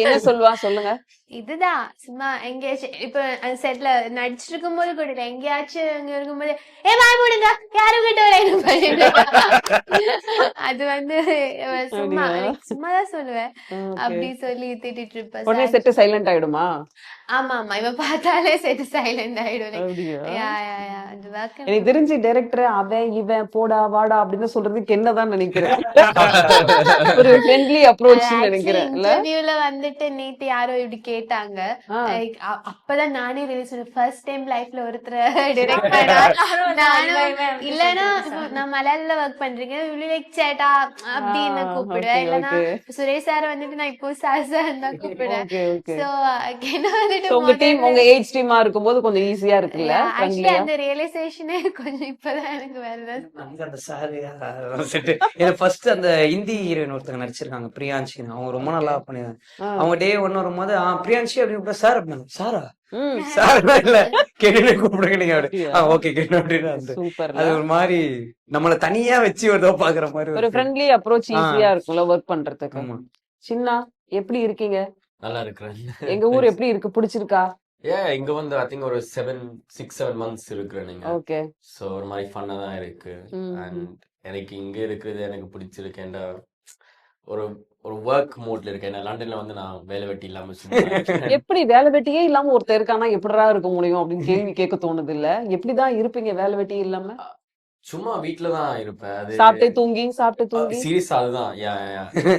என்ன சொல்லுவா சொல்லுங்க இதுதான் சும்மா எங்கேயாச்சும் இப்ப செட்ல நடிச்சிட்டு இருக்கும்போது கூட இல்ல, எங்கேயாச்சும் அங்க இருக்கும்போது வாய் மூடுங்க யாரும் கிட்ட வரேன்னு பண்ணிட்டு அது வந்து சும்மா அப்படியா? like சும்மாதான் சொல்லுவேன். Okay. அப்படி சொல்லி திட்டிட்டு இருப்பேன். உடனே செட்டு சைலண்ட் ஆயிடுமா ஆமா ஆமா இவ பார்த்தாலே செட்டு சைலண்ட் ஆயிடும். Like, அப்படியா அது work எனக்கு தெரிஞ்சு டைரக்டர் அவன் இவன் போடா வாடா அப்படின்னு சொல்றதுக்கு என்னதான் நினைக்கிறேன் ஒரு ஃப்ரெண்ட்லி அப்ரோச் நினைக்கிறேன் இல்ல இன்டர்வியூல வந்துட்டு நேத்து யாரோ இப்படி கேட்டாங்க. ஆ. Like, அப்பதான் நானே ரிலீஸ் ஃபர்ஸ்ட் டைம் லைஃப்ல ஒருத்தரை டைரக்ட் பண்ணா நானும் இல்லன்னா இப்போ நான் மலையாள ஒர்க் பண்றீங்க லைக் சேட்டா அப்படின்னு கூப்பிடுவேன். okay, இல்லன்னா okay. சுரேஷ் சார் வந்துட்டு நான் இப்போ சார் சார் தான் கூப்பிடுவேன். ஓகே ஓகே சோ என்ன வந்துட்டு உங்க டீம் உங்க ஏஜ் டீமா இருக்கும்போது கொஞ்சம் ஈஸியா இருக்குல்ல ஆக்சுவலி ஃப்ரெண்ட்லியா அந்த ரியலைசேஷனே கொஞ்சம் இப்பதான் எனக்கு வருது. அங்க அந்த சாரு செட்டு எனக்கு ஃபர்ஸ்ட் அந்த ஹிந்தி ஹீரோயின் ஒருத்தங்க நடிச்சிருக்காங்க பிரியான்சி, அவங்க ரொம்ப நல்லா பண்ணிருந்தாங்க. அவங்க டே ஒன்னு வரும்போது பிரியான்சி அப்படின்னு சார் அப்படின்னா சாரா சார் இல்ல கென்னு கூப்பிடுங்க நீங்க அப்படி ஓகே கென்னு அப்படின்னு சூப்பர் அது ஒரு மாதிரி நம்மள தனியா வச்சு ஒரு தடவை பாக்குற மாதிரி ஒரு ஃப்ரெண்ட்லி அப்ரோச் ஈஸியா இருக்கும்ல ஒர்க் பண்றதுக்கு ஆமா. சின்ன எப்படி இருக்கீங்க நல்லா இருக்கிறேன். எங்க ஊர் எப்படி இருக்கு பிடிச்சிருக்கா இங்க வந்து ஐ திங்க் ஒரு 6-7 months இருக்கிறேன் நீங்க. ஓகே ஸோ ஒரு மாதிரி ஃபன்னா தான் இருக்கு. அண்ட் எனக்கு இங்க இருக்கிறது எனக்கு பிடிச்சிருக்கு. ஏன்டா ஒரு ஒரு ஒர்க் மோட்ல இருக்கேன். ஏன்னா லண்டன்ல வந்து நான் வேலை வெட்டி இல்லாம சும்மா இருக்கேன். எப்படி வேலை வெட்டியே இல்லாம ஒருத்தர் இருக்கானா எப்படிடா இருக்க முடியும் அப்படின்னு கேள்வி கேட்க தோணுது இல்ல எப்படிதான் இருப்பீங்க வேலை வெட்டி இல்லாம சும்மா வீட்ல தான் இருப்பேன். அது சாப்பிட்டு தூங்கி சீரியஸா அதுதான்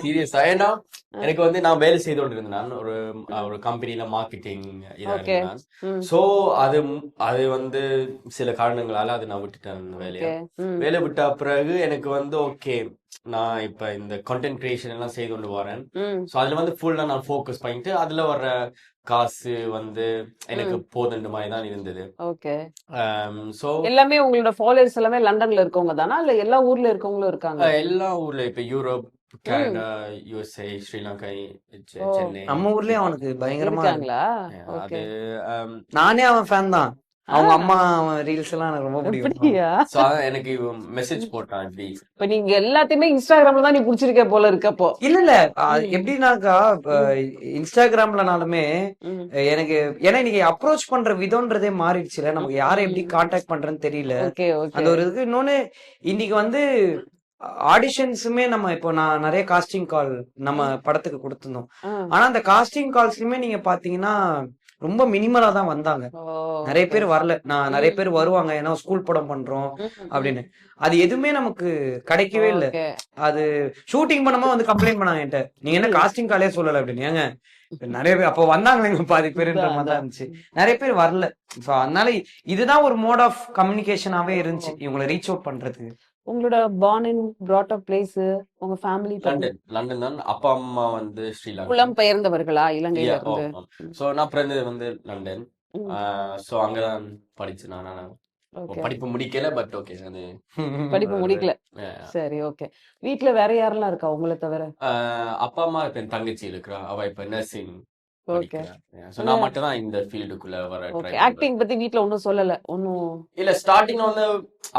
சீரியஸா. ஏன்னா எனக்கு வந்து நான் வேலை செய்து கொண்டு இருந்தேன். நான் ஒரு கம்பெனில மார்க்கெட்டிங் இதா Okay. இருந்தேன். ம், சோ அது வந்து சில காரணங்களால அது நான் விட்டுட்டேன் அந்த வேலையை. okay. ம், வேலை விட்ட பிறகு எனக்கு வந்து ஓகே நான் இப்ப இந்த கண்டென்ட் கிரியேஷன் எல்லாம் செய்து கொண்டு வரேன். ம், ஸோ அதுல வந்து ஃபுல்லா நான் ஃபோக்கஸ் பண்ணிட்டு அதுல வர்ற காசு வந்து எனக்கு போதுன்ற மாதிரி தான் இருந்தது. okay. ஸோ எல்லாமே உங்களோட ஃபாலோவர்ஸ் எல்லாமே லண்டன்ல இருக்கவங்க தானா இல்ல எல்லா ஊர்ல இருக்கவங்களும் இருக்காங்க எல்லா ஊர்ல இப்ப Europe, Canada, USA, Sri Lanka, Chennai நம்ம ஊர்லயே அவனுக்கு பயங்கரமா இருக்கு. இருக்காங்களா அது ஓகே நானே அவன் ஃபேன் தான். அவங்க அம்மா அவன் ரீல்ஸ் எல்லாம் எனக்கு ரொம்ப பிடிக்கும். அப்படியா ஸோ அதான் எனக்கு மெசேஜ் போட்டான் இப்படி. இப்ப நீங்க எல்லாத்தையுமே இன்ஸ்டாகிராம்ல தான் நீ புடிச்சிருக்க போல இருக்கப்போ இல்ல இல்ல எப்படின்னாக்கா இன்ஸ்டாகிராம்லனாலுமே ம், எனக்கு ஏன்னா இன்னைக்கு அப்ரோச் பண்ற விதம்ன்றதே மாறிடுச்சுல. நமக்கு யாரை எப்படி கான்டாக்ட் பண்றேன்னு தெரியல. ஓகே ஓகே அந்த ஒரு இதுக்கு இன்னொன்னு இன்னைக்கு வந்து ஆடிஷன்ஸுமே நம்ம இப்போ நான் நிறைய காஸ்டிங் கால் நம்ம படத்துக்கு கொடுத்திருந்தோம். ஆனா அந்த காஸ்டிங் கால்ஸ்லயுமே நீங்க பாத்தீங்கன்னா ரொம்ப மினிமலா தான் வந்தாங்க. நிறைய பேர் வரல. நான் நிறைய பேர் வருவாங்க ஏன்னா ஸ்கூல் படம் பண்றோம் அப்படின்னு. அது எதுவுமே நமக்கு கிடைக்கவே இல்ல. அது ஷூட்டிங் பண்ணும்போது வந்து கம்ப்ளைண்ட் பண்ணாங்க என்கிட்ட, நீங்க என்ன காஸ்டிங் காலே சொல்லல அப்படின்னு. ஏங்க நிறைய பேர் அப்போ வந்தாங்களே பாதி பேருன்ற மாதிரி தான் இருந்துச்சு. நிறைய பேர் வரல. சோ அதனால இதுதான் ஒரு மோட் ஆஃப் கம்யூனிகேஷனாவே இருந்துச்சு இவங்களை ரீச் அவுட் பண்றதுக்கு. உங்களோட born and brought up place உங்க ஃபேமிலி லண்டன் தான். அப்பா அம்மா வந்து ஸ்ரீலங்கா. புலம் பெயர்ந்தவர்களா இலங்கையில இருந்து ஸோ நான் பிறந்தது வந்து லண்டன். ம், ஸோ அங்கதான் படிச்சேன் நான். okay. படிப்பு முடிக்கல பட் ஓகே அது படிப்பு முடிக்கல Yeah. சரி ஓகே வீட்ல வேற யாரெல்லாம் இருக்கா உங்களை தவிர அப்பா அம்மா இப்ப என் தங்கச்சி இருக்கிறா. அவ இப்ப நர்சிங் ஓகே ஸோ நான் மட்டும் தான் இந்த ஃபீல்டுக்குள்ள வர ட்ரை ஓகே ஆக்டிங் பத்தி வீட்ல ஒன்னும் சொல்லல ஒன்னும் இல்ல. ஸ்டார்டிங்ல வந்து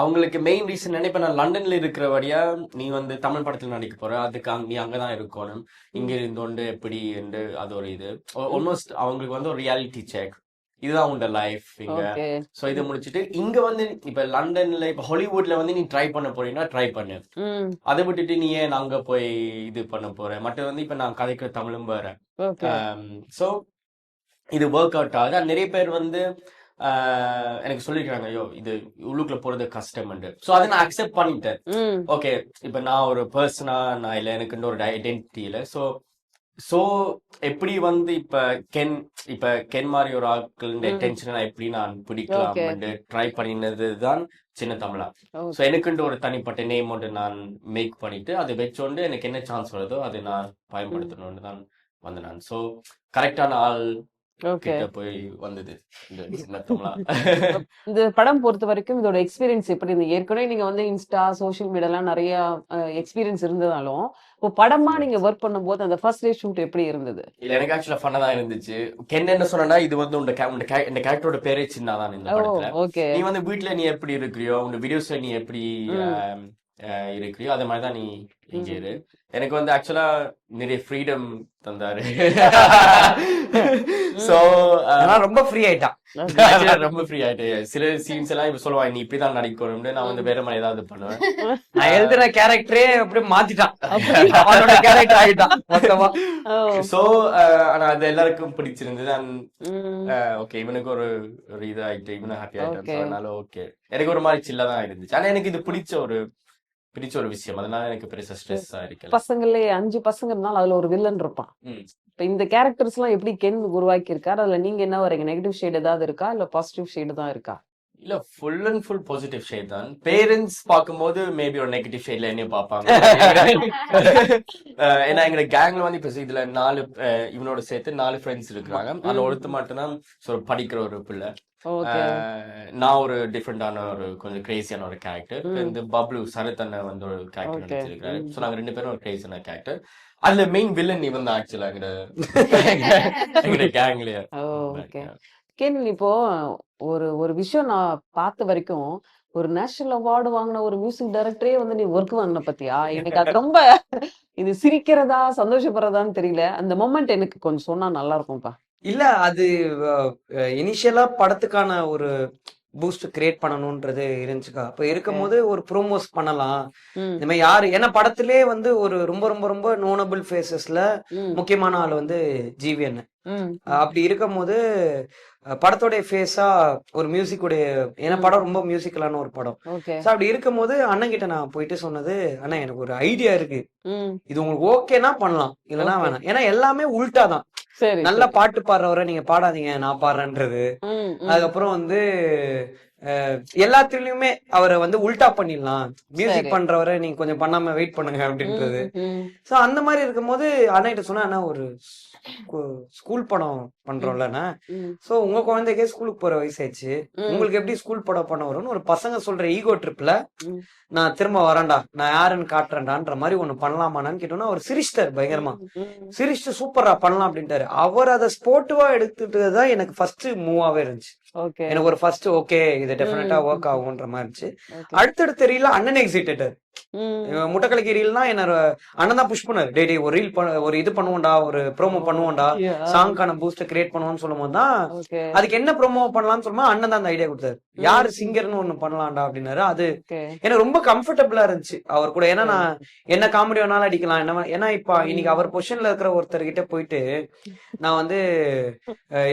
அவங்களுக்கு மெயின் ரீசன் என்ன, இப்ப நான் லண்டன்ல இருக்கிறபடியா நீ வந்து தமிழ் படத்துல நடிக்க போற, அதுக்கு நீ அங்கதான் இருக்கணும், இங்க இருந்தோண்டு எப்படி என்று அது ஒரு இது ஆல்மோஸ்ட் அவங்களுக்கு வந்து ஒரு ரியாலிட்டி செக். இதுதான் உண்ட லைஃப் இங்க. ஓகே சோ இதை முடிச்சுட்டு இங்க வந்து இப்ப லண்டன்ல இப்ப ஹாலிவுட்ல வந்து நீ ட்ரை பண்ண போறீங்கன்னா ட்ரை பண்ணு. ம் அதை விட்டுட்டு நீ ஏன் அங்க போய் இது பண்ண போற. மற்ற வந்து இப்ப நான் கதைக்கிற தமிழும் வேற. ஓகே சோ இது ஒர்க் அவுட் ஆகுது. நிறைய பேர் வந்து எனக்கு சொல்லிருக்காங்க ஐயோ இது உள்ளுக்குள்ள போறது கஷ்டம். சோ அதை நான் அக்செப்ட் பண்ணிட்டேன். ம் ஓகே இப்ப நான் ஒரு பர்சனா நான் இல்ல எனக்கு ஒரு ஐடென்டிட்டி இல்ல. சோ சோ எப்படி வந்து இப்ப கென் மாதிரி ஒரு ஆட்கள் டென்ஷனை எப்படி நான் பிடிக்கலாம் ட்ரை பண்ணினது தான் சின்ன தமிழா. ஸோ எனக்குண்டு ஒரு தனிப்பட்ட நேம் ஒன்று நான் மேக் பண்ணிட்டு அதை வச்சோண்டு எனக்கு என்ன சான்ஸ் வருதோ அதை நான் பயன்படுத்தணும்னு தான் வந்தேன் நான். ஸோ கரெக்டான ஆள் கிட்ட போய் வந்தது இந்த சின்ன தமிழா. இந்த படம் பொறுத்த வரைக்கும் இதோட எக்ஸ்பீரியன்ஸ் எப்படி இருந்தது? ஏற்கனவே நீங்க வந்து இன்ஸ்டா சோஷியல் மீடியாலாம் நிறைய எக்ஸ்பீரியன்ஸ் இருந்ததாலும் இப்போ படமா நீங்க ஒர்க் பண்ணும்போது அந்த ஃபர்ஸ்ட் டே ஷூட் எப்படி இருந்தது? இல்ல எனக்கு ஆக்சுவலா ஃபன்னா தான் இருந்துச்சு. என்ன சொன்னா இது வந்து இந்த கேரக்டரோட பேரே சின்னதான் இந்த படத்துல. ஓகே, நீ வந்து வீட்டுல நீ எப்படி இருக்கிறியோ உங்க வீடியோஸ்ல நீ எப்படி இருக்கிறியோ அதே மாதிரிதான் நீ இங்க இரு. எனக்கு வந்து ஆக்சுவலா நிறைய ஃப்ரீடம் தந்தாரு. சோ ரொம்ப ஃப்ரீ ஆயிட்டான். ரொம்ப ஃப்ரீ ஆயிட்டு சில சீன்ஸ் எல்லாம் இப்ப சொல்லுவாங்க நீ இப்படிதான் நடிக்கணும்னு, நான் வந்து வேற மாதிரி ஏதாவது பண்ணுவேன். நான் எழுதுற கேரக்டரே அப்படியே மாத்திட்டான், அவனோட கேரக்டர் ஆயிட்டான் மொத்தமா. சோ ஆனா அது எல்லாருக்கும் பிடிச்சிருந்தது. ஓகே இவனுக்கு ஒரு இது ஆயிட்டு இவனும் ஹாப்பி ஆயிட்டான். அதனால ஓகே எனக்கு ஒரு மாதிரி சில்லதான் இருந்துச்சு. ஆனா எனக்கு இது பிடிச்ச ஒரு விஷயம். அதனால எனக்கு பெருசா ஸ்ட்ரெஸ் ஆயிருக்கல. பசங்களே 5 பசங்க இருந்தாலும் அதுல ஒரு வில்லன் இருப்பான். இப்ப இந்த கேரக்டர்ஸ் எல்லாம் எப்படி கென் உருவாக்கி இருக்காரு? அதுல நீங்க என்ன வரீங்க? நெகட்டிவ் ஷேட் ஏதாவது இருக்கா இல்ல பாசிட்டிவ் ஷேடு தான் இருக்கா? இல்ல full and full positive shade தான். பேரண்ட்ஸ் பார்க்கும்போது மேபி ஒரு நெகட்டிவ் ஷேட்ல என்ன பார்ப்பாங்க. ஏன்னா எங்க கேங்ல வந்து இப்ப இதுல 4 இவனோட சேர்த்து 4 ஃப்ரெண்ட்ஸ் இருக்கிறாங்க. அதுல ஒருத்த மட்டும்தான் படிக்கிற ஒரு பிள்ளை. நான் ஒரு டிஃப்ரெண்டான ஒரு கொஞ்சம் கிரேசியான ஒரு கேரக்டர். இந்த பப்ளு சரத் அண்ணன் வந்து ஒரு கேரக்டர் நடிச்சிருக்காரு. சோ நாங்க 2 பேரும் ஒரு கிரேசியான கேரக்டர். அதுல மெயின் வில்லன் இவன் தான் ஆக்சுவலா எங்க கேங்லயே. கேன் இப்போ ஒரு விஷயம் நான் பார்த்த வரைக்கும் ஒரு நேஷனல் அவார்டு வாங்கின ஒரு மியூசிக் டைரக்டரே வந்து நீ ஒர்க் வாங்கின பத்தியா? எனக்கு அது ரொம்ப இது சிரிக்கிறதா சந்தோஷப்படுறதான்னு தெரியல. அந்த மொமெண்ட் எனக்கு கொஞ்சம் சொன்னா நல்லா இருக்கும்பா. இல்ல அது இனிஷியலா படத்துக்கான ஒரு பூஸ்ட் கிரியேட் பண்ணணும்ன்றது இருந்துச்சுக்கா. அப்ப இருக்கும் போது ஒரு ப்ரோமோஸ் பண்ணலாம் இந்த மாதிரி யாரு, ஏன்னா படத்திலே வந்து ஒரு ரொம்ப ரொம்ப ரொம்ப நோனபிள் ஃபேஸஸ்ல முக்கியமான ஆள் வந்து ஜிவிஎன். அப்படி இருக்கும் போது படத்தோடைய ஃபேஸா ஒரு மியூசிக்குடைய, ஏன்னா படம் ரொம்ப மியூசிக்கலான ஒரு படம். அப்படி இருக்கும் போது அண்ணன் கிட்ட நான் போயிட்டு சொன்னது, அண்ணா எனக்கு ஒரு ஐடியா இருக்கு, இது உங்களுக்கு ஓகேனா பண்ணலாம் இல்லைன்னா வேணாம். ஏன்னா எல்லாமே உல்டா தான். நல்லா பாட்டு பாடுறவரை நீங்க பாடாதீங்க நான் பாடுறேன்றது. அதுக்கப்புறம் வந்து எல்லாத்துலயுமே அவரை வந்து உல்டா பண்ணிடலாம், மியூசிக் பண்றவரை நீங்க கொஞ்சம் பண்ணாம வெயிட் பண்ணுங்க அப்படின்றது. சோ அந்த மாதிரி இருக்கும் போது அண்ணா கிட்ட சொன்னா, அண்ணா ஒரு ஸ்கூல் படம் பண்றோம்லண்ணா, சோ உங்க குழந்தைக்கே ஸ்கூலுக்கு போற வயசாச்சு, உங்களுக்கு எப்படி ஸ்கூல் படம் பண்ண வரும்னு ஒரு பசங்க சொல்ற ஈகோ ட்ரிப்ல நான் திரும்ப வரேன்டா நான் யாருன்னு காட்டுறேன்டான்ற மாதிரி ஒண்ணு பண்ணலாமான்னு கேட்டோம்னா அவர் சிரிச்சிட்டாரு பயங்கரமா. சிரிச்சுட்டு சூப்பரா பண்ணலாம் அப்படின்ட்டாரு. அவர் அதை ஸ்போர்ட்டிவா எடுத்துட்டுதான் எனக்கு ஃபர்ஸ்ட் மூவாவே இருந்துச்சு. எனக்கு ஒரு ஃபர்ஸ்ட் ஓகே இது டெஃபினட்டா ஒர்க் ஆகும்ன்ற மாதிரி இருந்துச்சு. அடுத்தடுத்த ரீல்ல அண்ணன் எக்ஸைட்டட். முட்டைக்கலைக்கு ரீல்னா என்ன அண்ணன் தான் புஷ் பண்ணாரு, டே ஒரு ரீல் ஒரு இது பண்ணுவோம்டா, ஒரு ப்ரோமோ பண்ணுவோம்டா, சாங்கான பூஸ்ட் கிரியேட் பண்ணுவோம்னு சொல்லும் போதுதான் அதுக்கு என்ன ப்ரோமோ பண்ணலாம்னு சொல்லுமா அண்ணன் தான் அந்த ஐடியா கொடுத்தாரு. யாரு சிங்கர்னு ஒண்ணு பண்ணலாம்டா அப்படின்னாரு. அது எனக்கு ரொம்ப கம்ஃபர்டபுளா இருந்துச்சு அவர் கூட. ஏன்னா நான் என்ன காமெடி வேணாலும் அடிக்கலாம் என்ன. ஏன்னா இப்ப இன்னைக்கு அவர் பொசிஷன்ல இருக்கிற ஒருத்தர்கிட்ட போயிட்டு நான் வந்து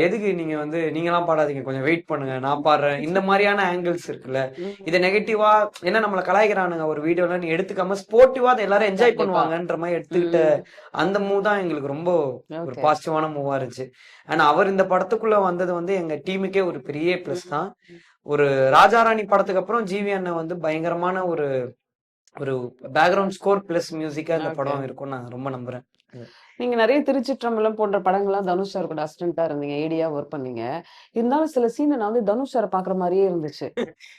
எதுக்கு நீங்க வந்து நீங்களாம் பாடாதீங்க கொஞ்சம் வெயிட் பண்ணுங்க நான் பாடுறேன், இந்த மாதிரியான ஆங்கிள்ஸ் இருக்குல்ல, இதை நெகட்டிவா என்ன நம்மள கலாய்க்கிறானுங்க ஒரு வீடியோல நீ எடுத்துக்காம ஸ்போர்ட்டிவா அதை எல்லாரும் என்ஜாய் பண்ணுவாங்கன்ற மாதிரி எடுத்துக்கிட்ட அந்த மூவ் தான் எங்களுக்கு ரொம்ப ஒரு பாசிட்டிவான மூவா இருந்துச்சு. ஆனா அவர் இந்த படத்துக்குள்ள வந்தது வந்து எங்க டீமுக்கே ஒரு பெரிய பிளஸ் தான். ஒரு ராஜாராணி படத்துக்கு அப்புறம் ஜிவி அண்ணன் வந்து பயங்கரமான ஒரு பேக்ரவுண்ட் ஸ்கோர் பிளஸ் மியூசிக்கா இந்த படம் இருக்கும்னு நான் ரொம்ப நம்புறேன். நீங்க நிறைய திருச்சிற்றம்பலம் போன்ற படங்கள்லாம் தனுஷ் சார் கூட அசிஸ்டண்டா இருந்தீங்க, ஏடியா ஒர்க் பண்ணீங்க. இருந்தாலும் சில சீன் நான் வந்து தனுஷ் சாரை பாக்குற மாதிரியே இருந்துச்சு.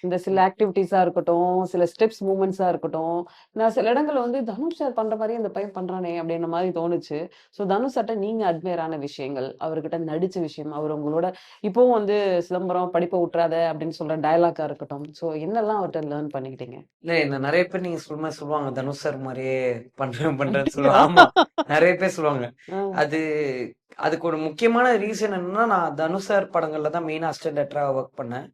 இந்த சில ஆக்டிவிட்டிஸா இருக்கட்டும், சில ஸ்டெப்ஸ் மூமெண்ட்ஸா இருக்கட்டும், நான் சில இடங்கள்ல வந்து தனுஷ் சார் பண்ற மாதிரியே இந்த பையன் பண்றானே அப்படின்ற மாதிரி தோணுச்சு. ஸோ தனுஷ் சார்ட்ட நீங்க அட்மையரான விஷயங்கள், அவர்கிட்ட நடிச்ச விஷயம், அவர் உங்களோட இப்பவும் வந்து சிதம்பரம் படிப்பை விட்டுறாத அப்படின்னு சொல்ற டயலாக்கா இருக்கட்டும், ஸோ என்னெல்லாம் அவர்கிட்ட லேர்ன் பண்ணிக்கிட்டீங்க? இல்ல என்ன நிறைய பேர் நீங்க சொல்லுவாங்க தனுஷ் சார் மாதிரியே பண்றேன்னு சொல்லுவாங்க. நிறைய பேர் சொல்லுவாங்க. அதுக்கு ஒரு முக்கியமான ரீசன் என்னன்னா, நான் தனுஷ் சார் படங்கள்ல தான் மெயினா அசிஸ்டன்ட் டைரக்டரா ஒர்க் பண்ணேன்.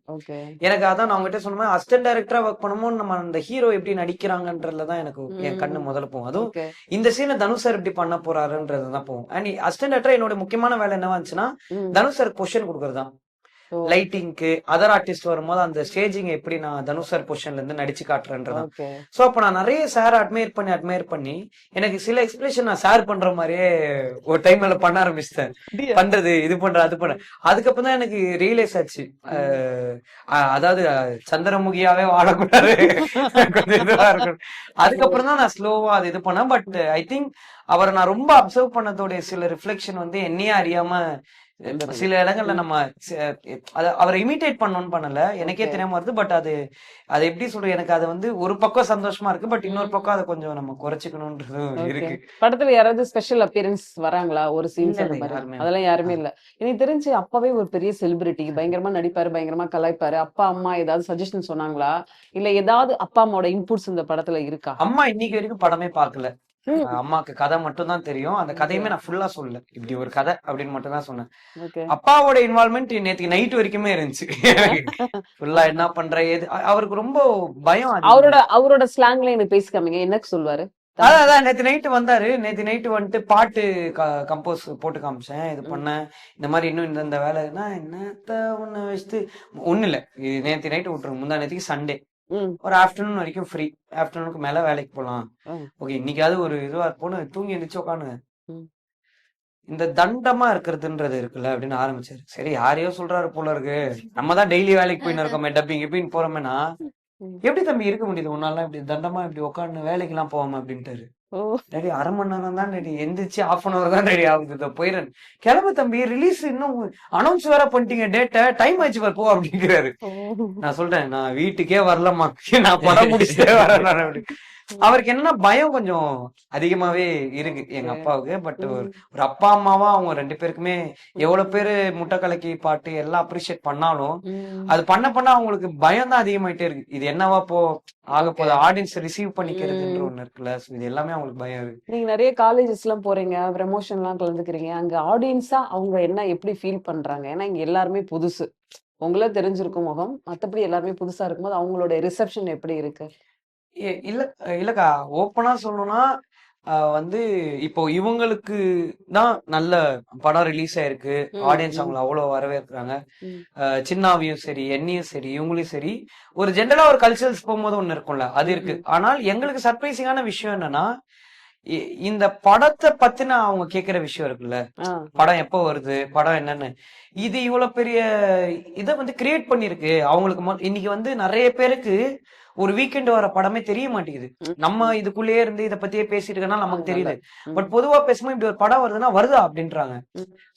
எனக்கு அதான் நான் உங்ககிட்ட சொன்ன அசிஸ்டன்ட் டைரக்டரா ஒர்க் பண்ணும்போது நம்ம அந்த ஹீரோ எப்படி நடிக்கிறாங்கன்றதுலதான் எனக்கு என் கண்ணு முதல்ல போகும். அதுவும் இந்த சீனை தனுஷ் சார் எப்படி பண்ண போறாருன்றதுதான் போகும். அண்ட் அசிஸ்டன்ட் டைரக்டரா என்னோட முக்கியமான வேலை என்னவா இருந்துச்சுன்னா, தனுஷ் சார் பொசிஷன் கொடுக்கறதுதான். ஓ லைட்டிங்க்கு அதர் ஆர்டிஸ்ட் வரும்போது அந்த ஸ்டேஜிங் எப்படி நான் தனுஷ் சார் பொசிஷன்ல இருந்து நடிச்சு காட்டுறேன்றதான். ஓகே சோ அப்ப நான் நிறைய சார் அட்மையர் பண்ணி எனக்கு சில எக்ஸ்பிரஷன் நான் சார் பண்ற மாதிரியே ஒரு டைம்ல பண்ண ஆரம்பிச்சிட்டேன். பண்றது இது பண்ற அது பண்ண அதுக்கப்புறம் தான் எனக்கு ரியலைஸ் ஆச்சு. அதாவது சந்திரமுகியாவே வாழக்கூடாது, கொஞ்சம் இதுவா இருக்கணும். அதுக்கப்புறம் தான் நான் ஸ்லோவா அது இது பண்ணேன். பட் ஐ திங்க் அவரை நான் ரொம்ப அப்சர்வ் பண்ணதோடைய சில ரிஃப்ளெக்ஷன் வந்து என்னையே அறியாம சில இடங்கள்ல நம்ம அவரை இமிட்டேட் பண்ணணும்னு பண்ணல, எனக்கே தெரியாம வருது. பட் அது அது எப்படி சொல்றது, எனக்கு அது வந்து ஒரு பக்கம் சந்தோஷமா இருக்கு, பட் இன்னொரு பக்கம் அதை கொஞ்சம் நம்ம குறைச்சிக்கணும்ன்றது இருக்கு. படத்துல யாராவது ஸ்பெஷல் அப்பியரன்ஸ் வராங்களா ஒரு சீன்ஸ் அந்த இல்ல, மாதிரி? யாருமே அதெல்லாம் யாருமே இல்ல. எனக்கு தெரிஞ்சு அப்பாவே ஒரு பெரிய செலிபிரிட்டி, பயங்கரமா நடிப்பாரு, பயங்கரமா கலாய்ப்பாரு. அப்பா அம்மா ஏதாவது சஜஷன் சொன்னாங்களா, இல்ல ஏதாவது அப்பா அம்மாவோட இன்புட்ஸ் இந்த படத்துல இருக்கா? அம்மா இன்னைக்கு வரைக்கும் படமே பார்க்கல. அம்மாக்கு கதை மட்டும் தான் தெரியும். அந்த கதையுமே நான் ஃபுல்லா சொல்லல, இப்படி ஒரு கதை அப்படின்னு மட்டும் தான் சொன்னேன். ஓகே அப்பாவோட இன்வால்மெண்ட் நேத்துக்கு நைட் வரைக்குமே இருந்துச்சு. ஃபுல்லா என்ன பண்ற ஏது அவருக்கு ரொம்ப பயம் அதிகம். அவரோட ஸ்லாங்ல எனக்கு பேசி காமிங்க, என்ன சொல்லுவாரு? அதான் நேத்து நைட்டு வந்தாரு. நேத்து நைட்டு வந்துட்டு பாட்டு கம்போஸ் போட்டு காமிச்சேன், இது பண்ணேன். இந்த மாதிரி இன்னும் இந்த வேலைன்னா என்னத்த ஒண்ணு வச்சுட்டு ஒண்ணு இல்ல. இது நேத்து நைட்டு விட்டுருங்க, முந்தா நேத்துக்கு சண்டே ஒரு ஆஃப்டர்நூன் வரைக்கும் ஃப்ரீ. ஆஃப்டர்நூனுக்கு மேல வேலைக்கு போலாம். ஓகே இன்னைக்காவது ஒரு இதுவா போன தூங்கி எந்திரிச்சு உட்காந்து இந்த தண்டமா இருக்கிறதுன்றது இருக்குல்ல அப்படின்னு ஆரம்பிச்சாரு. சரி யாரையோ சொல்றாரு போல இருக்கு, நம்ம தான் டெய்லி வேலைக்கு போயின்னு இருக்கோமே, டப்பிங் எப்படின்னு போறோமேனா எப்படி தம்பி இருக்க முடியுது உன்னால இப்படி தண்டமா இப்படி உட்காந்து வேலைக்கு எல்லாம் போவாம அப்படின்ட்டாரு. டேடி அரை மணி நேரம் தான் டேடி, எந்திரிச்சு ½ hour தான் ரெடி ஆகுது, போயிடுறேன். கிளம்ப தம்பி, ரிலீஸ் இன்னும் அனௌன்ஸ் வேற பண்ணிட்டீங்க, டேட்ட டைம் ஆச்சு போ அப்படிங்கிறாரு. நான் சொல்றேன் நான் வீட்டுக்கே வரலம்மா, நான் படம் முடிச்சுட்டே வரேன் அப்படி. அவருக்கு என்ன பயம் கொஞ்சம் அதிகமாவே இருக்கு எங்க அப்பாவுக்கு. பட் ஒரு அப்பா அம்மாவா அவங்க 2 பேருக்குமே எவ்வளவு பேரு முட்டை கலக்கி பாட்டு எல்லாம் அப்ரிஷியேட் பண்ணாலும் அது பண்ண அவங்களுக்கு பயம் தான் அதிகமாயிட்டே இருக்கு. இது என்னவா ஆக போகுது, ஆடியன்ஸ் ரிசீவ் பண்ணிக்கிறதுன்ற ஒண்ணு இருக்குல்ல, இது எல்லாமே அவங்களுக்கு பயம் இருக்கு. நீங்க நிறைய காலேஜஸ் எல்லாம் போறீங்க, ப்ரமோஷன் எல்லாம் கலந்துக்கிறீங்க, அங்க ஆடியன்ஸா அவங்க என்ன எப்படி ஃபீல் பண்றாங்க? ஏன்னா இங்க எல்லாருமே புதுசு, உங்களே தெரிஞ்சிருக்கும் முகம், மத்தபடி எல்லாருமே புதுசா இருக்கும்போது அவங்களோட ரிசப்ஷன் எப்படி இருக்கு? இல்லக்கா, ஓப்பனா சொல்லணும்னா வந்து இப்போ இவங்களுக்கு தான் நல்ல படம் ரிலீஸ் ஆயிருக்கு, ஆடியன்ஸ் அவங்களை அவ்வளவு வரவேற்கிறாங்க. சின்னாவையும் சரி என்னையும் சரி இவங்களையும் சரி ஒரு ஜென்ரலா ஒரு கல்ச்சரல்ஸ் போகும்போது ஒண்ணு இருக்கும்ல, அது இருக்கு. ஆனால் எங்களுக்கு சர்ப்ரைசிங்கான விஷயம் என்னன்னா இந்த படத்தை பத்தின அவங்க கேக்குற விஷயம் இருக்குல்ல, படம் எப்போ வருது, படம் என்னன்னு, இது இவ்வளவு பெரிய இதை வந்து கிரியேட் பண்ணிருக்கு அவங்களுக்கு. இன்னைக்கு வந்து நிறைய பேருக்கு ஒரு வீக்கெண்ட் வர படமே தெரிய மாட்டேங்குது. நம்ம இதுக்குள்ளேயே இருந்து இதை பத்தியே பேசிட்டு இருக்கனால நமக்கு தெரியுது. பட் பொதுவா பேசும்போது இப்படி ஒரு படம் வருதுன்னா வருதா அப்படின்றாங்க.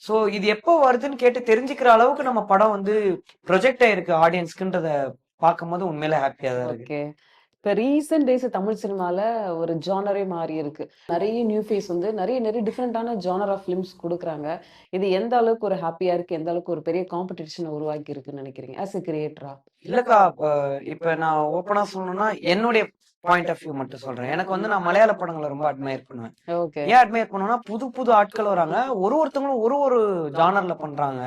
சோ இது எப்போ வருதுன்னு கேட்டு தெரிஞ்சுக்கிற அளவுக்கு நம்ம படம் வந்து ப்ரொஜெக்ட் ஆயிருக்கு ஆடியன்ஸ்க்குன்றத பார்க்கும்போது உண்மையில ஹாப்பியா தான் இருக்கு. இப்ப ரீசெண்ட் டேஸ் தமிழ் சினிமால ஒரு ஜானரே மாறி இருக்கு. நிறைய நியூ ஃபேஸ் வந்து நிறைய டிஃப்ரெண்டான ஜானர் ஆஃப் ஃபிலிம்ஸ் கொடுக்குறாங்க. இது எந்த அளவுக்கு ஒரு ஹாப்பியா இருக்கு, எந்த அளவுக்கு ஒரு பெரிய காம்படிஷனை உருவாக்கி இருக்குன்னு நினைக்கிறீங்க ஆஸ் எ கிரியேட்டரா? இல்லக்கா, இப்ப நான் ஓப்பனா சொல்லணும்னா என்னுடைய பாயிண்ட் ஆஃப் வியூ மட்டும் சொல்றேன். எனக்கு வந்து நான் மலையாள படங்களை ரொம்ப அட்மையர் பண்ணுவேன். ஏன் அட்மையர் பண்ணுவேன்னா புது ஆட்கள் வராங்க, ஒருத்தவங்களும் ஒரு ஜானர்ல பண்றாங்க.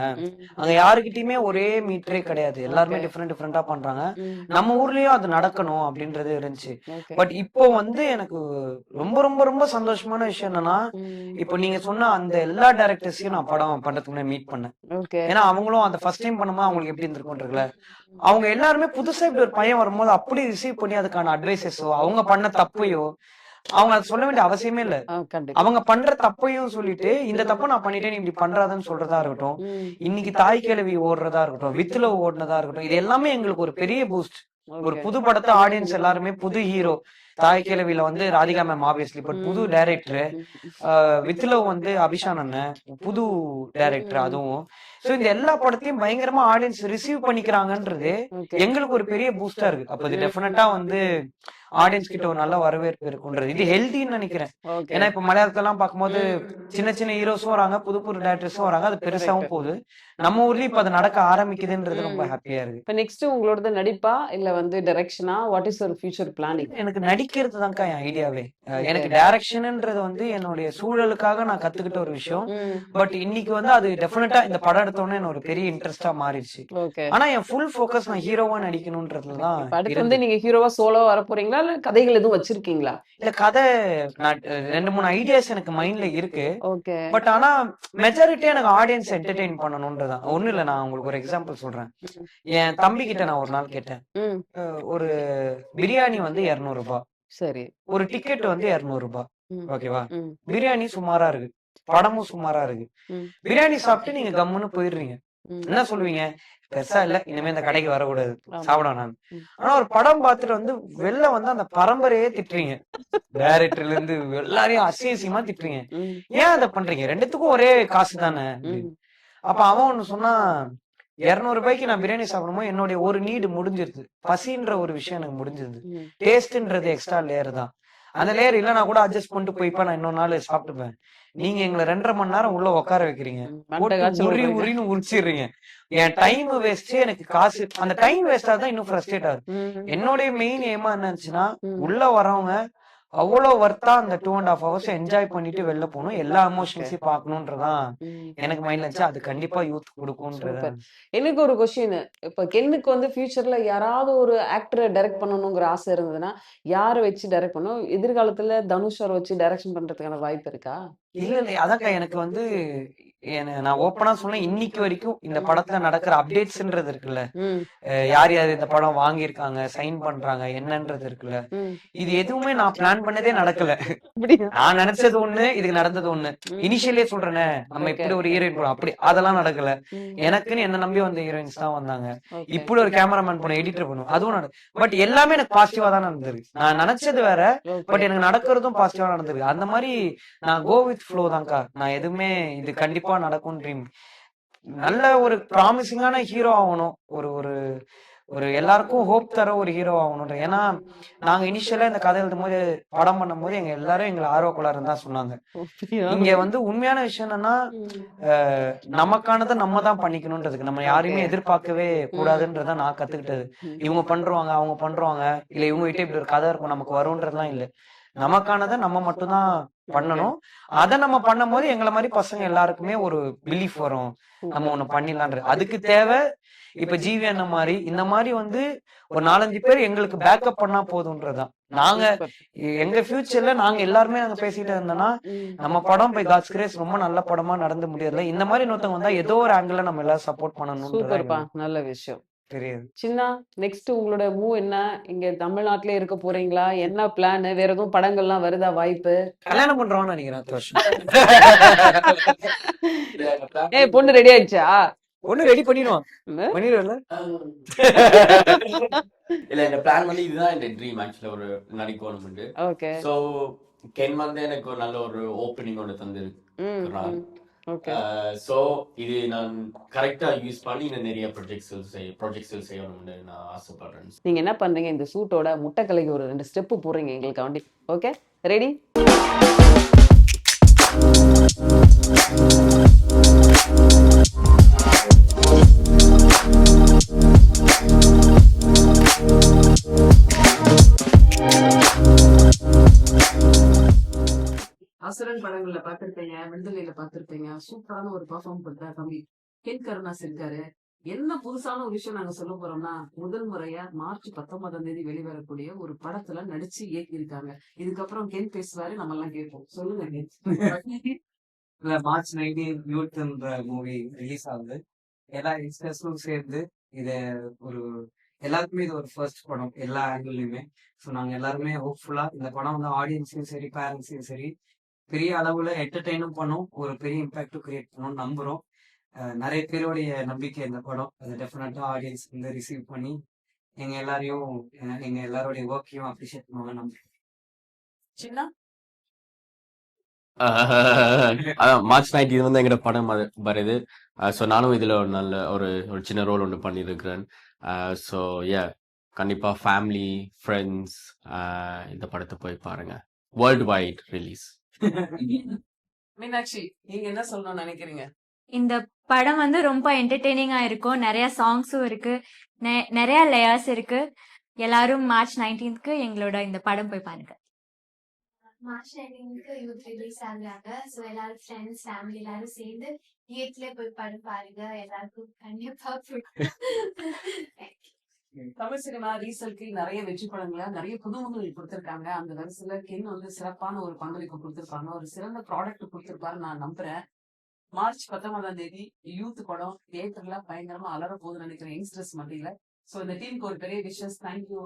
அங்க யாருக்கிட்டயுமே ஒரே மீட்டரே கிடையாது, எல்லாருமே டிஃப்ரெண்டா பண்றாங்க. நம்ம ஊர்லயும் அது நடக்கணும் அப்படின்றது இருந்துச்சு. பட் இப்போ வந்து எனக்கு ரொம்ப ரொம்ப ரொம்ப சந்தோஷமான விஷயம் என்னன்னா, இப்போ நீங்க சொன்ன அந்த எல்லா டைரக்டர்ஸையும் நான் படம் பண்றதுக்கு முன்னாடி மீட் பண்ணேன். ஏன்னா அவங்களும் அந்த ஃபர்ஸ்ட் டைம் பண்ணும்போது அவங்களுக்கு எப்படி இருந்திருக்கும்ன்றதுல அவங்க எல்லாருமே புதுசா இப்படி ஒரு பையன் வரும்போது அப்படி ரிசீவ் பண்ணி அதுக்கான அட்வைசஸோ அவங்க பண்ண தப்பையோ அவங்க அதை சொல்ல வேண்டிய அவசியமே இல்ல. அவங்க பண்ற தப்பையும் சொல்லிட்டு இந்த தப்பை நான் பண்ணிட்டேன் நீ இப்படி பண்றாதுன்னு சொல்றதா இருக்கட்டும், இன்னைக்கு தாய் கிழவி ஓடுறதா இருக்கட்டும், வித்துல ஓடுனதா இருக்கட்டும், இது எல்லாமே எங்களுக்கு ஒரு பெரிய பூஸ்ட். ஒரு புது படத்தை ஆடியன்ஸ் எல்லாருமே புது ஹீரோ, தாய் கிழவில வந்து ராதிகா மேம் ஆப்வியஸ்லி, பட் புது டைரக்டர், வித்லவ் வந்து அபிஷான் அண்ணன் புது டைரக்டர் அதுவும். சோ இந்த எல்லா படத்தையும் பயங்கரமா ஆடியன்ஸ் ரிசீவ் பண்ணிக்கிறாங்கன்றது எங்களுக்கு ஒரு பெரிய பூஸ்டா இருக்கு. அப்ப இது டெஃபினட்டா வந்து ஆடியன்ஸ் கிட்ட ஒரு நல்ல வரவேற்பு இருக்குன்றது இது ஹெல்தின்னு நினைக்கிறேன். ஏன்னா இப்ப மலையாளத்தெல்லாம் பார்க்கும்போது சின்ன ஹீரோஸும் வராங்க, புது டைரக்டர்ஸும் வராங்க, அது பெருசாவும் போகுது. நம்ம ஊர்லயும் இப்ப அது நடக்க ஆரம்பிக்குதுன்றது ரொம்ப ஹாப்பியா இருக்கு. இப்ப நெக்ஸ்ட் உங்களோட நடிப்பா இல்ல வந்து டைரக்ஷனா, what is your future planning? எனக்கு நடிக்கிறது தான்க்கா என் ஐடியாவே. எனக்கு டைரக்ஷன்ன்றது வந்து என்னுடைய சூழலுக்காக நான் கத்துக்கிட்ட ஒரு விஷயம். பட் இன்னைக்கு வந்து அது டெஃபினட்டா இந்த படம் எடுத்தோடனே எனக்கு ஒரு பெரிய இன்ட்ரெஸ்டா மாறிடுச்சு. ஓகே. ஆனா என் ஃபுல் ஃபோக்கஸ் நான் ஹீரோவா நடிக்கணும்ன்றதுலதான் இப்ப அடுத்து இருந்து. வந்து நீங்க ஹீரோவா சோலோவா வர போறீங்களா இல்ல கதைகள் எதுவும் வச்சிருக்கீங்களா? இல்ல கதை நான் 2-3 ஐடியாஸ் எனக்கு மைண்ட்ல இருக்கு. ஓகே. பட் ஆனா மெஜாரிட்டி எனக்கு ஆடியன்ஸ் என்டர்டெயின் பண்ணணும்ன்றதான். ஒண்ணு இல்ல, நான் உங்களுக்கு ஒரு எக்ஸாம்பிள் சொல்றேன். என் தம்பி கிட்ட நான் ஒரு நாள் கேட்டேன். ம். ஒரு பிரியாணி வந்து 200 ரூபாய், சரி. ஒரு டிக்கெட் வந்து 200 ரூபாய். ம். ஓகேவா? ம். பிரியாணி சுமாரா இருக்கு, படமும் சுமாரா இருக்கு. ம். பிரியாணி சாப்பிட்டு நீங்க கம்முன்னு போயிடுறீங்க. ம். என்ன சொல்லுவீங்க? பெருசா இல்ல, இனிமே இந்த கடைக்கு வரக்கூடாது, ஆமா. சாப்பிட வேணாம். ம். ஆனா ஒரு படம் பார்த்துட்டு வந்து வெளில வந்து அந்த பரம்பரையே திட்டுறீங்க. டைரக்டர்ல இருந்து எல்லாரையும் அசிங்கமா திட்டுறீங்க. ம். ஏன் அதை பண்றீங்க? ரெண்டுத்துக்கும் ஒரே காசு தானே. ம். அப்ப அவன் ஒண்ணு சொன்னா, 200 ரூபாய்க்கு நான் பிரியாணி சாப்பிடும்போது என்னுடைய ஒரு நீடு முடிஞ்சிருது. பசின்ற ஒரு விஷயம் எனக்கு முடிஞ்சிருது. ம். டேஸ்ட்ன்றது எக்ஸ்ட்ரா லேயர் தான். அந்த லேயர் இல்ல நான் கூட அட்ஜஸ்ட் பண்ணிட்டு போய்ப்பா, நான் இன்னொரு நாள் சாப்பிட்டுப்பேன். நீங்க எங்களை 2.5 மணி நேரம் உள்ள உட்கார வைக்கிறீங்க, மண்டை போட்டு காய்ச்சல் உரி விடுறீங்க. உரின்னு உரிச்சிடுறீங்க. என் டைம் வேஸ்ட், எனக்கு காசு. அந்த டைம் வேஸ்ட் ஆகுதான் இன்னும் ஃப்ரஸ்ட்ரேட் ஆகுது. ம். என்னுடைய மெயின் ஏமா என்ன இருந்துச்சுன்னா, ம். உள்ள வரவங்க அவ்வளவு வர்த்தா அந்த 2.5 hours என்ஜாய் பண்ணிட்டு வெளில போகணும், எல்லா எமோஷன்ஸையும் பார்க்கணுன்றதான் ம். எனக்கு மைண்ட்ல இருந்துச்சு. அது கண்டிப்பா யூத் கொடுக்கும்ன்றது. சூப்பர். எனக்கு ஒரு கொஸ்டின். இப்ப கென்னுக்கு வந்து ஃபியூச்சர்ல யாராவது ஒரு ஆக்டரை டைரக்ட் பண்ணணுங்கிற ஆசை இருந்ததுன்னா யாரை வச்சு டைரக்ட் பண்ணணும்? எதிர்காலத்துல தனுஷரை வச்சு டைரக்ஷன் பண்றதுக்கான வாய்ப்பு இருக்கா? இல்ல இல்ல, அதான்க்கா எனக்கு வந்து நான் ஓப்பனா சொன்னேன், இன்னைக்கு வரைக்கும் இந்த படத்துல நடக்கிற அப்டேட்ஸ்ன்றது இருக்குல்ல, ம். யார் யார் இந்த படம் வாங்கியிருக்காங்க, சைன் பண்றாங்க என்னன்றது இருக்குல்ல, ம். இது எதுவுமே நான் பிளான் பண்ணதே நடக்கல. அப்படியா? நான் நினைச்சது ஒண்ணு, இதுக்கு நடந்தது ஒண்ணு. ம். இனிஷியலே சொல்றேனே, நம்ம ஓகே. இப்படி ஒரு ஹீரோயின் போறோம், அப்படி அதெல்லாம் நடக்கல. ம். எனக்குன்னு என்ன நம்பி வந்த ஹீரோயின்ஸ் தான் வந்தாங்க. ஓகே. இப்படி ஒரு கேமராமேன் போன, எடிட்டர் பண்ணும், அதுவும் நடக்கும். பட் எல்லாமே எனக்கு பாசிட்டிவா தான் நடந்திருக்கு. நான் நினைச்சது வேற, ஓகே. பட் எனக்கு நடக்கிறதும் பாசிட்டிவா நடந்திருக்கு. அந்த மாதிரி நான் கோ வித் ஃப்ளோ தான்க்கா. நான் எதுவுமே இது கண்டிப்பா நடக்கும் ட்ரீம். நல்ல ஒரு ப்ராமிசிங்கான ஹீரோ ஆகணும், ஒரு ஒரு ஒரு எல்லாருக்கும் ஹோப் தர ஒரு ஹீரோ ஆகணும்ன்ற. ஏன்னா நாங்க இனிஷியலா இந்த கதை எழுதும் போது, படம் பண்ணும் போது எங்க எல்லாரும் எங்களை ஆர்வக்குள்ளாருன்னு தான் சொன்னாங்க. அப்படியா? இங்க வந்து உண்மையான விஷயம் என்னன்னா, ம். நமக்கானதை நம்ம தான் பண்ணிக்கணும்ன்றதுக்கு நம்ம யாரையுமே ஓகே. எதிர்பார்க்கவே கூடாதுன்றத நான் கத்துக்கிட்டது. ம். இவங்க பண்றாங்க, அவங்க பண்றாங்க, இல்ல இவங்க கிட்ட இப்படி ஒரு கதை இருக்கும் நமக்கு வரும்ன்றதுலாம் இல்ல. நமக்கானதை நம்ம மட்டும்தான் ஓகே. பண்ணணும். அதை நம்ம பண்ணும்போது எங்களை மாதிரி பசங்க எல்லாருக்குமே ஒரு பிலீஃப் வரும், நம்ம ஒண்ணு பண்ணிடலான்றது. அதுக்கு தேவை இப்ப ஜீவி அண்ணன் மாதிரி, இந்த மாதிரி வந்து ஒரு 4-5 பேர் எங்களுக்கு பேக்கப் பண்ணா போதும்ன்றதுதான். நாங்க சூப்பர். எங்க ஃபியூச்சர்ல நாங்க எல்லாருமே நாங்க பேசிட்டு இருந்தோம்னா, ம். நம்ம படம் பை காட்ஸ் கிரேஸ் ரொம்ப நல்ல படமா நடந்து முடியல. இந்த மாதிரி இன்னொருத்தவங்க வந்தா ஏதோ ஒரு ஆங்கிள் நம்ம எல்லாரும் சப்போர்ட் பண்ணணும்ன்றதான் சூப்பர்ப்பா. எங்களுக்கு நல்ல விஷயம். தெரியுது. சின்னா, நெக்ஸ்ட் உங்களோட மூவ் என்ன? இங்க தமிழ்நாட்டிலே இருக்க போறீங்களா? என்ன பிளான்? வேற எதுவும் படங்கள்லாம் வருதா வாய்ப்பு? கல்யாணம் பண்றோம்னு நினைக்கிறேன் அடுத்த வருஷம். ஏய், பொண்ணு ரெடி ஆயிடுச்சா? ஒண்ணு ரெடி பண்ணிடுவான், ம். பண்ணிடுவல. இல்ல இந்த பிளான் வந்து இதுதான் இந்த ட்ரீம் ஆக்சுவலா ஒரு நடிக்கணும். ஓகே. சோ கென் வந்து எனக்கு ஒரு நல்ல ஒரு ஓப்பனிங் ஒன்று ம். தந்திருக்கிறார். ம். ஓகே. சோ இது நான் கரெக்டா யூஸ் பண்ணி இன்னும் நிறைய ப்ராஜெக்ட்ஸ் செய்யணும்னு நான் ஆசைப்படுறேன். நீங்க என்ன பண்றீங்க? இந்த சூட்டோட முட்டைக்கலைக்கு ஒரு 2 ஸ்டெப் போடுறீங்க எங்களுக்கு வண்டி. Okay, ready? அசுரன் படங்கள்ல பார்த்திருப்பீங்க, விடுதலையில பார்த்திருப்பீங்க. சூப்பரான ஒரு பெர்ஃபார்ம் பண்ண தம்பி கென் கருணாஸ் இருக்காரு. என்ன புதுசான ஒரு விஷயம் நாங்க சொல்ல போறோம்னா, முதல் முறையா மார்ச் 19ஆம் தேதி வெளிவரக்கூடிய ஒரு படத்துல நடிச்சு இயக்கியிருக்காங்க. இதுக்கப்புறம் கென் பேசுவாரு, நம்ம எல்லாம் கேட்போம். சொல்லுங்க கென். இல்ல, மார்ச் 19 யூத்ன்ற மூவி ரிலீஸ் ஆகுது. எல்லா யங்ஸ்டர்ஸும் சேர்ந்து இத ஒரு எல்லாருக்குமே இது ஒரு ஃபர்ஸ்ட் படம் எல்லா ஆங்கிள்லயுமே. ஸோ நாங்க எல்லாருமே ஹோப்ஃபுல்லா இந்த படம் வந்து ஆடியன்ஸையும் சரி, பேரண்ட்ஸையும் சரி பெரிய அளவுல என்டர்டெயினும் பண்ணும், ஒரு பெரிய இம்பாக்டும் கிரியேட் பண்ணும் நம்புறோம். நிறைய பேருடைய நம்பிக்கை இந்த படம். அது டெஃபினட்டா ஆடியன்ஸ் வந்து ரிசீவ் பண்ணி எங்க எல்லாரையும் எங்க எல்லாருடைய ஒர்க்கையும் அப்ரிஷியேட் பண்ணுவாங்க நம்புறோம். சின்ன அதான் மார்ச் 19 வந்து எங்கட படம் வருது. ஸோ நானும் இதுல ஒரு நல்ல ஒரு சின்ன ரோல் ஒன்று பண்ணியிருக்கிறேன். ஸோ கண்டிப்பா ஃபேமிலி ஃப்ரெண்ட்ஸ் இந்த படத்தை போய் பாருங்க. World wide release. மீனாட்சி, நீங்க என்ன சொல்லணும்னு நினைக்கிறீங்க? இந்த படம் வந்து ரொம்ப என்டர்டெய்னிங்கா இருக்கும். நிறைய சாங்ஸும் இருக்கு, நிறைய லேயர்ஸ் இருக்கு. எல்லாரும் மார்ச் 19th எங்களோட இந்த படம் போய் பாருங்க. மார்ச் 19th யூத் ரிலீஸ் ஆகுறாங்க. ஸோ எல்லாரும் ஃப்ரெண்ட்ஸ் ஃபேமிலி எல்லாரும் சேர்ந்து தியேட்டர்ல போய் படம் பாருங்க. எல்லாருக்கும் கண்டிப்பா தமிழ் சினிமா ரீசல்க்கு நிறைய வெற்றி படங்களை நிறைய புதுமுகங்கள் கொடுத்திருக்காங்க. அந்த வரிசையில கென் வந்து சிறப்பான ஒரு பங்களிப்பு கொடுத்திருக்காங்க. ஒரு சிறந்த ப்ராடக்ட் கொடுத்திருப்பாரு நான் நம்புறேன். மார்ச் 19 யூத் படம் தியேட்டர்ல பயங்கரமா அலற போகுதுன்னு நினைக்கிறேன் யங்ஸ்டர்ஸ் மத்தியில. சோ இந்த டீமுக்கு ஒரு பெரிய விஷஸ். தேங்க்யூ.